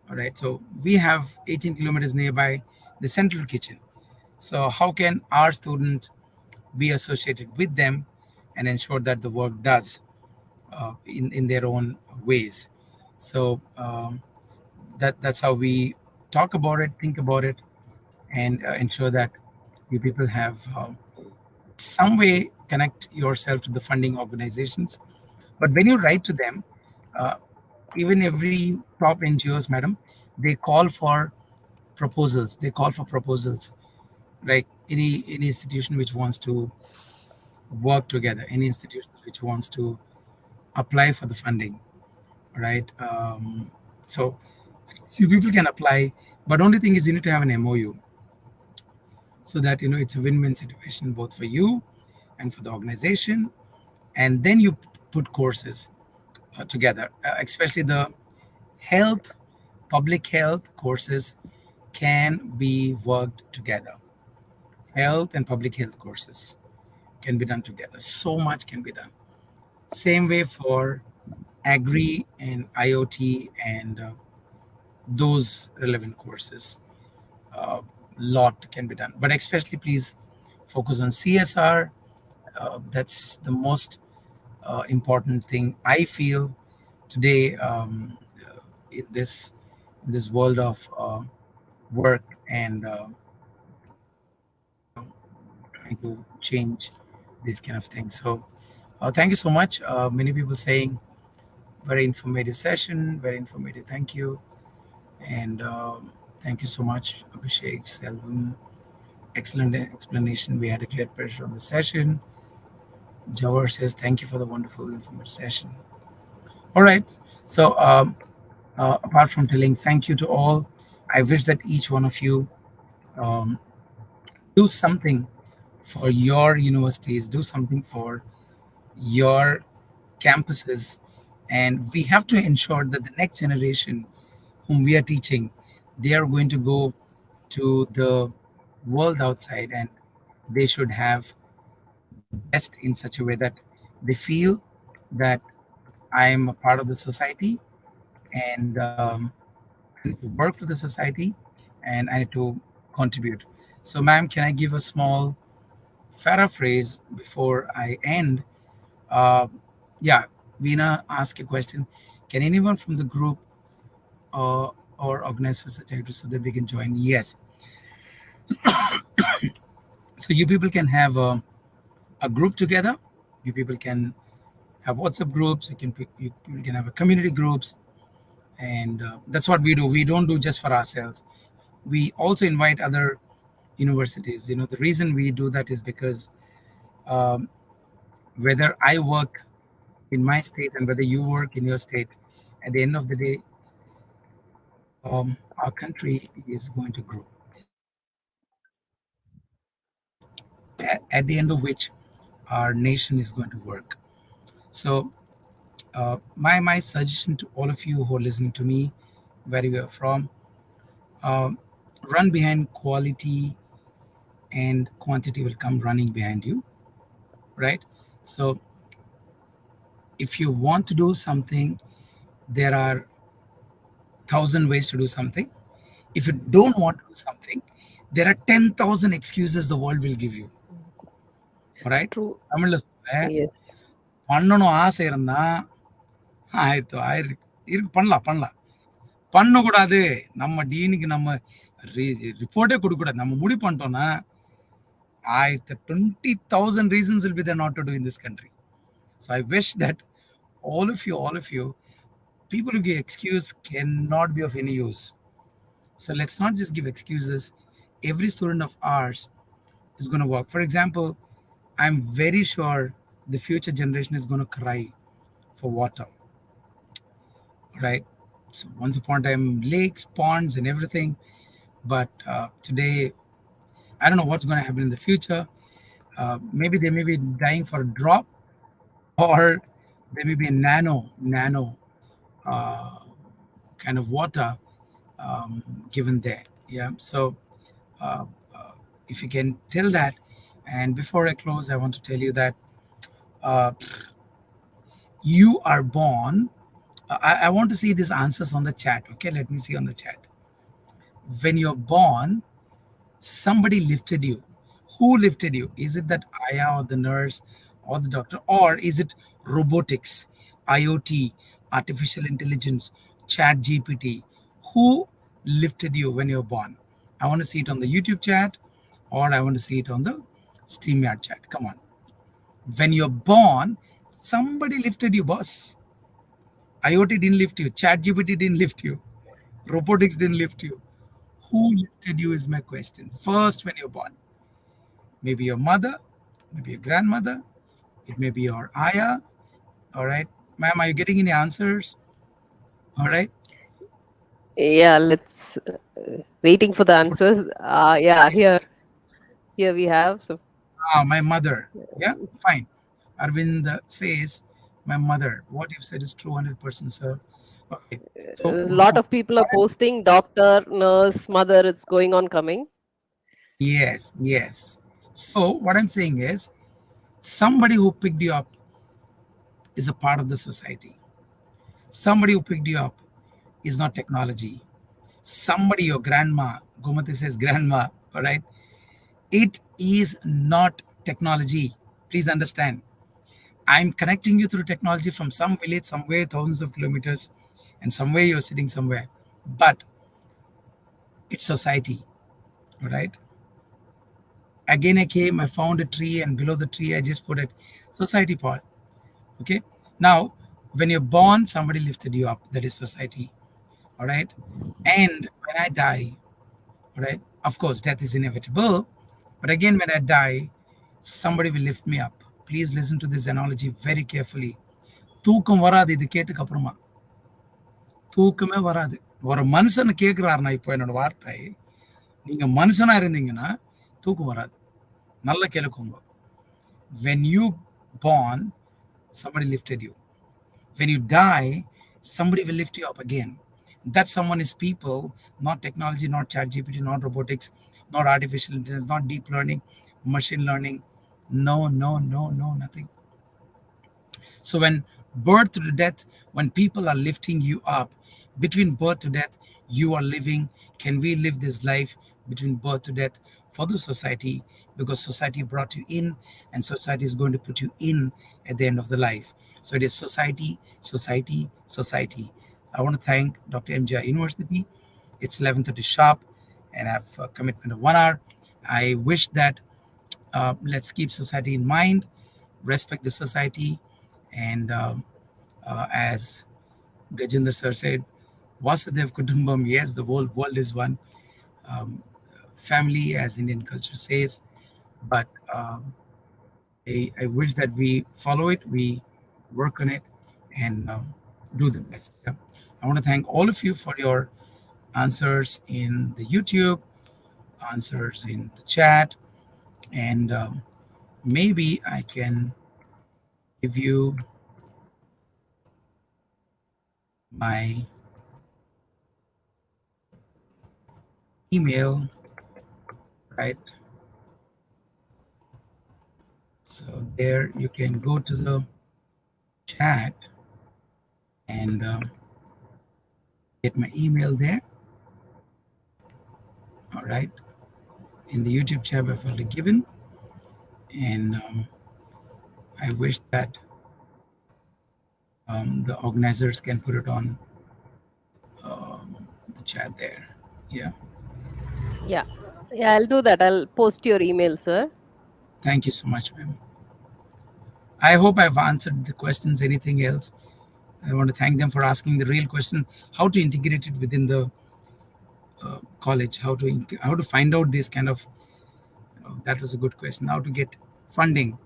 All right, so we have 18 kilometers nearby the central kitchen. So how can our students be associated with them and ensure that the work does in their own ways? So that's how we talk about it, think about it, and ensure that you people have some way connect yourself to the funding organizations. But when you write to them, uh, even every top NGOs, madam, they call for proposals. They call for proposals, like any institution which wants to work together, any institution which wants to apply for the funding, right? So you people can apply, but only thing is you need to have an MOU so that it's a win-win situation both for you and for the organization. And then you put courses together, especially the health, public health courses can be worked together. Health and public health courses can be done together. So much can be done. Same way for agri and IoT and those relevant courses. Uh, lot can be done, but especially please focus on CSR. That's the most important thing I feel today, in this world of work and trying to change these kind of things. So thank you so much. Many people saying very informative session, very informative. Thank you. And thank you so much, Abhishek, Selvam. Excellent explanation. We had a clear pressure on the session. Jawar says, thank you for the wonderful informative session. All right. So apart from telling thank you to all, I wish that each one of you um, do something for your universities, do something for your campuses. And we have to ensure that the next generation whom we are teaching, they are going to go to the world outside, and they should have the best in such a way that they feel that I am a part of the society, and I need to work for the society, and I need to contribute. So, ma'am, can I give a small paraphrase before I end? Uh, yeah, Veena asked a question. Can anyone from the group uh, or organize for such activities so that we can join? Yes. So you people can have a group together. You people can have WhatsApp groups. You people can have a community groups, and that's what we do. We don't do just for ourselves. We also invite other universities. The reason we do that is because um, whether I work in my state and whether you work in your state, at the end of the day, our country is going to grow. At the end of which, our nation is going to work. So, my suggestion to all of you who are listening to me, where you are from, um, run behind quality, and quantity will come running behind you, right? So, if you want to do something, there are thousand ways to do something. If you don't want to do something, there are 10,000 excuses the world will give you. All right? True. தமிழ்ல Yes. பண்ணணும் ஆசை இருந்தா ஆயிரத்து ஆயிரம் இருக்கு, பண்ணலாம் பண்ணலாம். பண்ணக்கூடாது, நம்ம டீனுக்கு நம்ம ரிப்போர்ட்டே கொடுக்கூடாது, நம்ம முடிவு பண்ணிட்டோம்னா 20,000 reasons will be there not to do in this country. So I wish that all of you, people who give excuse cannot be of any use. So let's not just give excuses. Every student of ours is going to work. For example, I'm very sure the future generation is going to cry for water, right? So once upon a time, lakes, ponds, and everything. But today, I don't know what's going to happen in the future. Maybe they may be dying for a drop, or there may be a nano uh, kind of water given there. Yeah. So uh, uh, if you can tell that, and before I close, I want to tell you that uh, you are born. I want to see these answers on the chat. Okay, let me see on the chat. When you're born, somebody lifted you. Who lifted you? Is it that Aya or the nurse or the doctor, or is it robotics, IoT, artificial intelligence, chat GPT? Who lifted you when you're born? I want to see it on the YouTube chat, or I want to see it on the StreamYard chat. Come on. When you're born, somebody lifted you, boss. IoT didn't lift you, chat GPT didn't lift you, robotics didn't lift you. Who lifted you is my question. First, when you're born, maybe your mother, maybe your grandmother, it may be your ayah. All right, ma'am, are you getting any answers? All right, Yeah, let's waiting for the put answers. Yeah, nice. here we have. So My mother. Yeah, fine. Arvind says, my mother. What you've said is true, 100%, sir. Okay, so a lot of people are posting doctor, nurse, mother. It's going on coming. yes, yes. So what I'm saying is, somebody who picked you up is a part of the society. Somebody who picked you up is not technology. Somebody, your grandma, Gomati says grandma, all right? It is not technology. Please understand. I'm connecting you through technology from some village, somewhere thousands of kilometers, and somewhere you're sitting somewhere. But it's society, all right? Again, I came, I found a tree, and below the tree, I just put it society part. Okay. Now, when you're born, somebody lifted you up. That is society. All right. And when I die, all right, of course, death is inevitable. But again, when I die, somebody will lift me up. Please listen to this analogy very carefully. தூக்கம் வராது இது கேட்டுக்கு அப்புறமா தூக்கமே வராது ஒரு மனுஷன் கேட்கிறாருன்னா இப்போ என்னோட வார்த்தை நீங்க மனுஷனா இருந்தீங்கன்னா தூக்கம் வராது நல்ல கேளுக்குங்க when you born somebody lifted you when you die somebody will lift you up again that someone is people not technology not chat gpt not robotics not artificial intelligence not deep learning machine learning no nothing. So when birth to death, when people are lifting you up, between birth to death, you are living. Can we live this life between birth to death for the society? Because society brought you in, and society is going to put you in at the end of the life. So it is society, society, society. I want to thank Dr. MGI University. It's 11:30 sharp, and I have a commitment of 1 hour. I wish that let's keep society in mind, respect the society, and as Gajendra sir said, Vasudev Kutumbam, yes, the whole world is one. Um, Family, as Indian culture says, but I wish that we follow it, we work on it, and do the best. Yeah. I want to thank all of you for your answers in the YouTube, answers in the chat, and maybe I can give you my email, right? So there you can go to the chat and get my email there. All right. In the YouTube chat I've already given. And I wish that the organizers can put it on the chat there. Yeah. Yeah, yeah, I'll do that. I'll post your email, sir. Thank you so much, ma'am. I hope I've answered the questions. Anything else? I want to thank them for asking the real question: how to integrate it within the college? How to find out this kind of? That was a good question. How to get funding?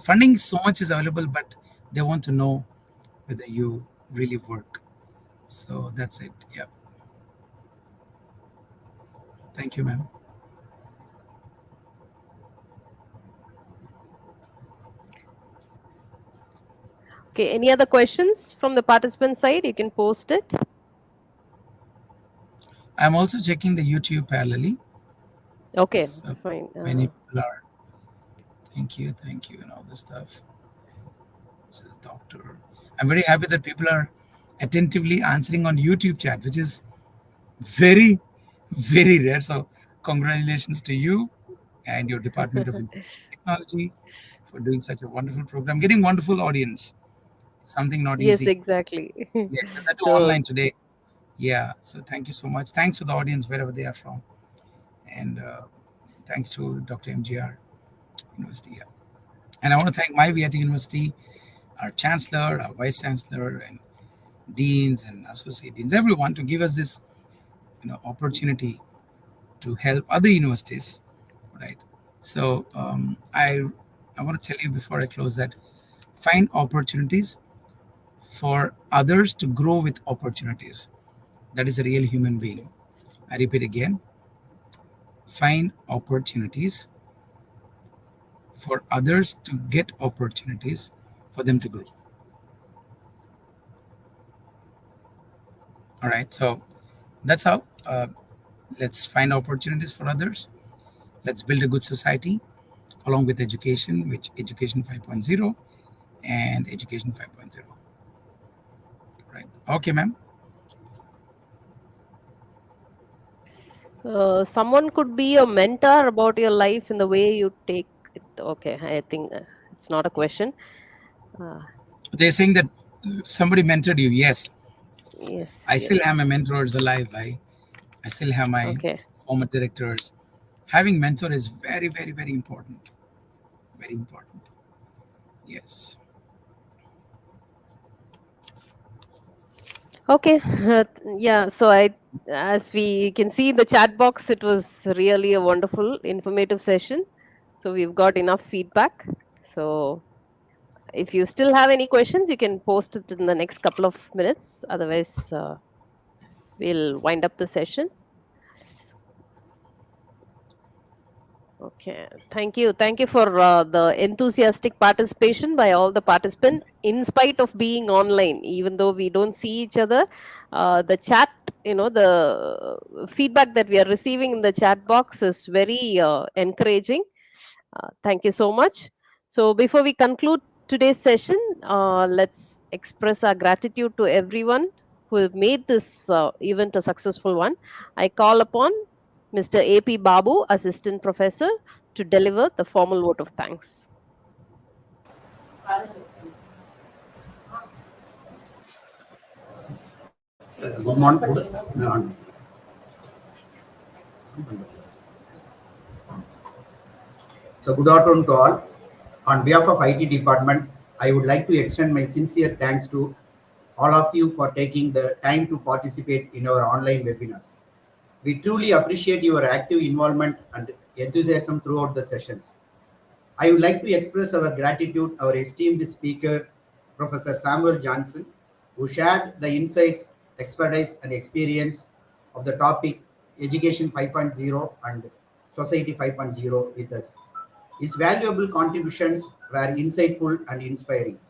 Funding so much is available, but they want to know whether you really work. So that's it. Yeah. Thank you, ma'am. Okay, any other questions from the participant side? You can post it. I'm also checking the YouTube parallelly. Okay, So fine. many people are thank you, and all this stuff. This is Doctor. I'm very happy that people are attentively answering on YouTube chat, which is very, very rare. So congratulations to you and your Department of Information Technology for doing such a wonderful program, getting wonderful audience. Something not Yes, easy. exactly. Yes, and that too So online today. Yeah. So thank you so much. Thanks to the audience wherever they are from, and thanks to Dr. MGR University. Yeah. And I want to thank my VIT University, our chancellor, our vice chancellor, and deans and associate deans, everyone, to give us this opportunity to help other universities, right? So I want to tell you before I close that find opportunities for others to grow with opportunities. That is a real human being. I repeat again, find opportunities for others to get opportunities for them to grow. All right, so that's how let's find opportunities for others. Let's build a good society along with education, which education 5.0 and education 5.0. Right. Okay, ma'am. someone could be a mentor about your life in the way you take it. Okay, I think it's not a question. Uh, They're saying that somebody mentored you. Yes, yes, I still have my yes. mentors alive. I still have my Okay. former directors. Having mentor is very, very, very important. Very important. Yes. Okay. Yeah. So as we can see in the chat box, it was really a wonderful, informative session. So we've got enough feedback. So if you still have any questions, you can post it in the next couple of minutes. Otherwise, we'll wind up the session. Okay, thank you. Thank you for the enthusiastic participation by all the participants, in spite of being online, even though we don't see each other. The chat, the feedback that we are receiving in the chat box is very encouraging. Thank you so much. So, before we conclude today's session, let's express our gratitude to everyone who have made this event a successful one. I call upon Mr. A.P. Babu, Assistant Professor, to deliver the formal vote of thanks. Good morning. So good afternoon to all. On behalf of IT department, I would like to extend my sincere thanks to all of you for taking the time to participate in our online webinars. We truly appreciate your active involvement and enthusiasm throughout the sessions. I would like to express our gratitude our esteemed speaker, Professor Samuel Johnson, who shared the insights, expertise, and experience of the topic Education 5.0 and Society 5.0 with us. His valuable contributions were insightful and inspiring.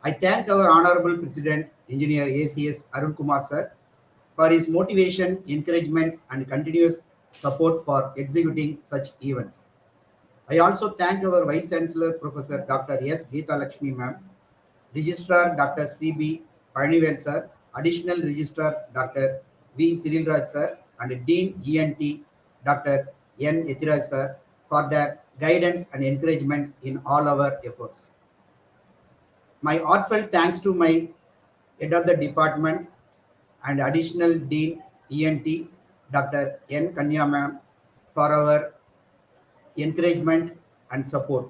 I thank our Honorable President, Engineer ACS Arun Kumar sir, for his motivation, encouragement, and continuous support for executing such events. I also thank our Vice Chancellor, Professor Dr. S. Geeta Lakshmi ma'am, Registrar Dr. C.B. Parnivel sir, Additional Registrar Dr. V. Sirilraj sir, and Dean ENT Dr. N. Ethiraj sir for their guidance and encouragement in all our efforts. My heartfelt thanks to my head of the department and additional Dean ENT Dr. N. Kanya ma'am for our encouragement and support.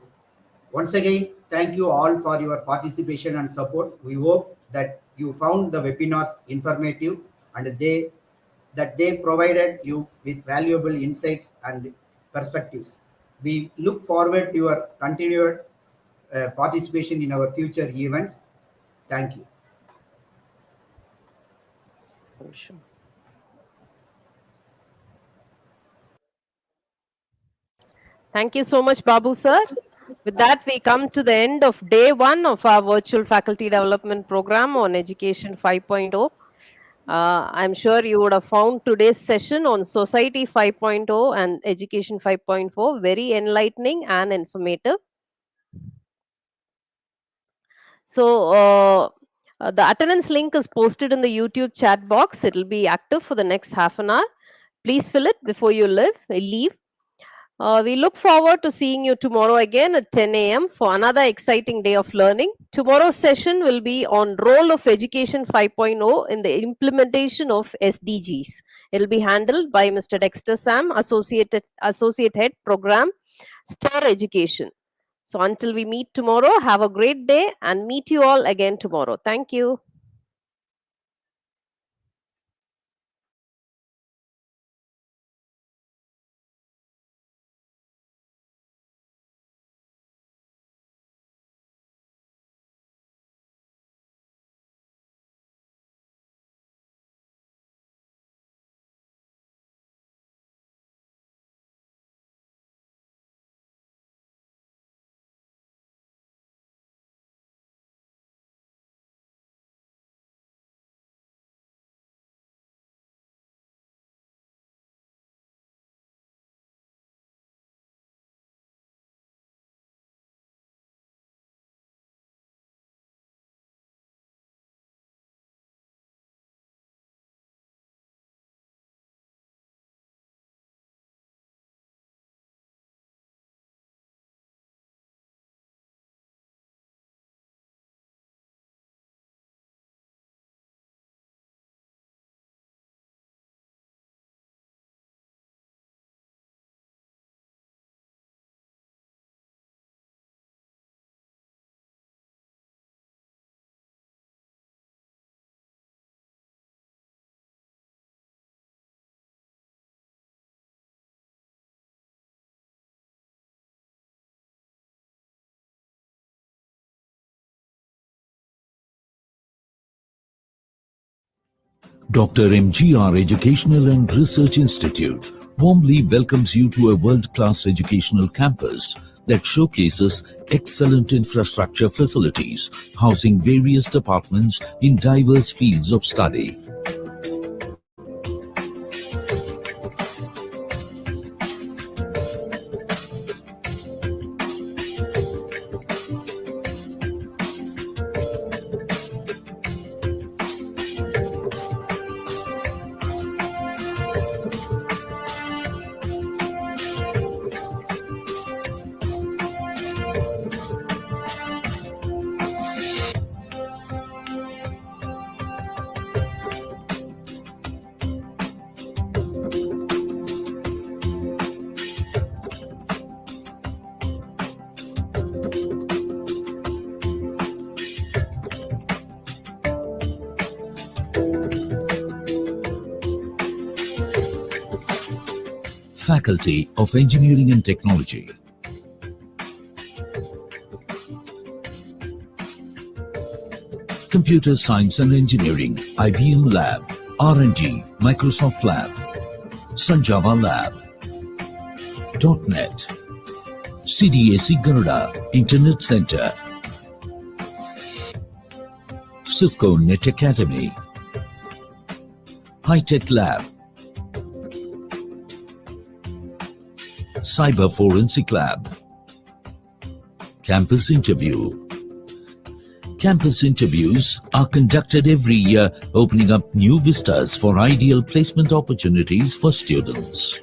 Once again, thank you all for your participation and support. We hope that you found the webinars informative and they provided you with valuable insights and perspectives. We look forward to your continued participation in our future events. Thank you. Sure. Thank you so much, Babu sir. With that, we come to the end of day one of our virtual faculty development program on Education 5.0. I'm sure you would have found today's session on Society 5.0 and Education 5.4 very enlightening and informative. So, the attendance link is posted in the YouTube chat box. It will be active for the next half an hour. Please fill it before you leave. We look forward to seeing you tomorrow again at 10 a.m. for another exciting day of learning. Tomorrow's session will be on role of Education 5.0 in the implementation of SDGs. It will be handled by Mr. Dexter Sam, Associate Head Program, STAR Education. So until we meet tomorrow, have a great day and meet you all again tomorrow. Thank you. Dr. MGR Educational and Research Institute warmly welcomes you to a world-class educational campus that showcases excellent infrastructure facilities, housing various departments in diverse fields of study. Faculty of Engineering and Technology. Computer Science and Engineering, IBM Lab, R&D, Microsoft Lab, Sanjava Lab, .NET, CDAC Garuda, Internet Center, Cisco Net Academy, High Tech Lab, Cyber Forensic Lab, Campus Interview. Campus interviews are conducted every year, opening up new vistas for ideal placement opportunities for students.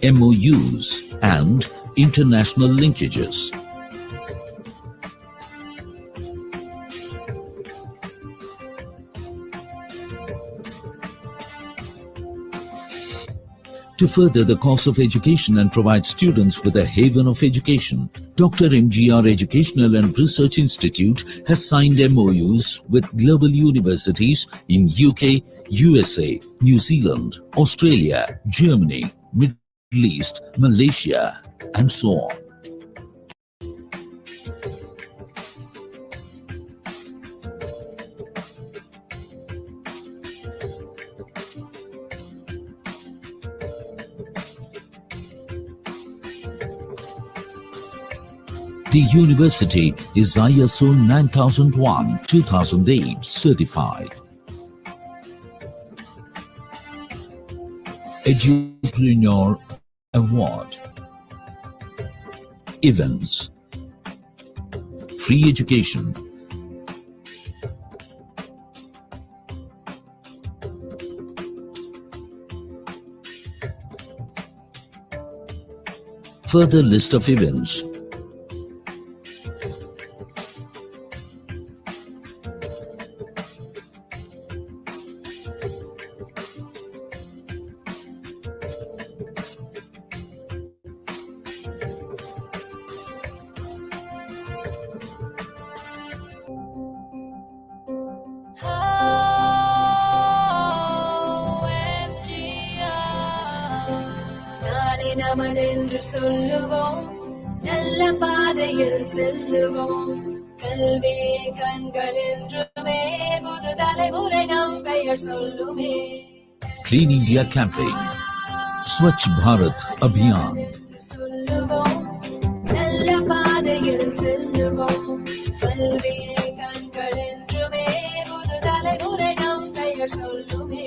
MOUs and international linkages. To further the cause of education and provide students with a haven of education, Dr. MGR Educational and Research Institute has signed MOUs with global universities in UK, USA, New Zealand, Australia, Germany, Middle East, Malaysia, and so on. The university is ISO 9001-2008 certified. Edupreneur Award. Events. Free education. Further list of events. நாளை நமதென்று சொல்லுவோம் நல்ல பாதையில் செல்லுவோம் கல்வியே கண்கள் என்றுமே புது தலைமுறை நம் பெயர் சொல்லுமே Clean India Campaign. Swachh Bharat Abhiyan. சொல்லுவோம் நல்ல பாதையில் செல்லுவோம் கல்வியே கண்கள் என்றுமே புது தலைமுறை நம் பெயர் சொல்லுமே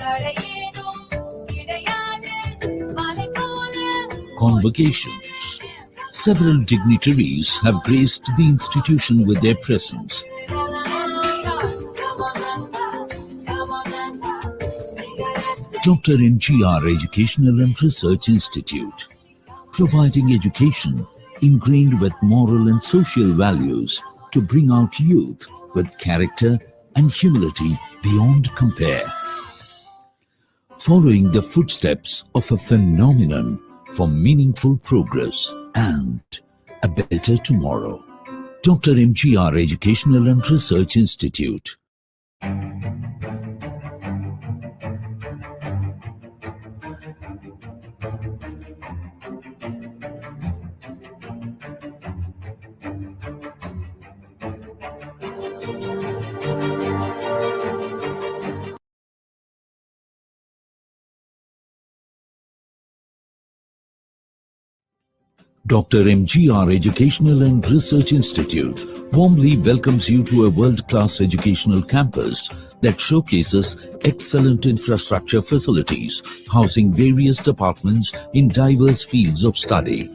தடையேதும் கிடையாது மலை போல Convocations. Several dignitaries have graced the institution with their presence. Dr. MGR Educational and Research Institute, providing education ingrained with moral and social values to bring out youth with character and humility beyond compare. Following the footsteps of a phenomenon for meaningful progress and a better tomorrow. Dr. MGR Educational and Research Institute. Dr. MGR Educational and Research Institute warmly welcomes you to a world-class educational campus that showcases excellent infrastructure facilities, housing various departments in diverse fields of study.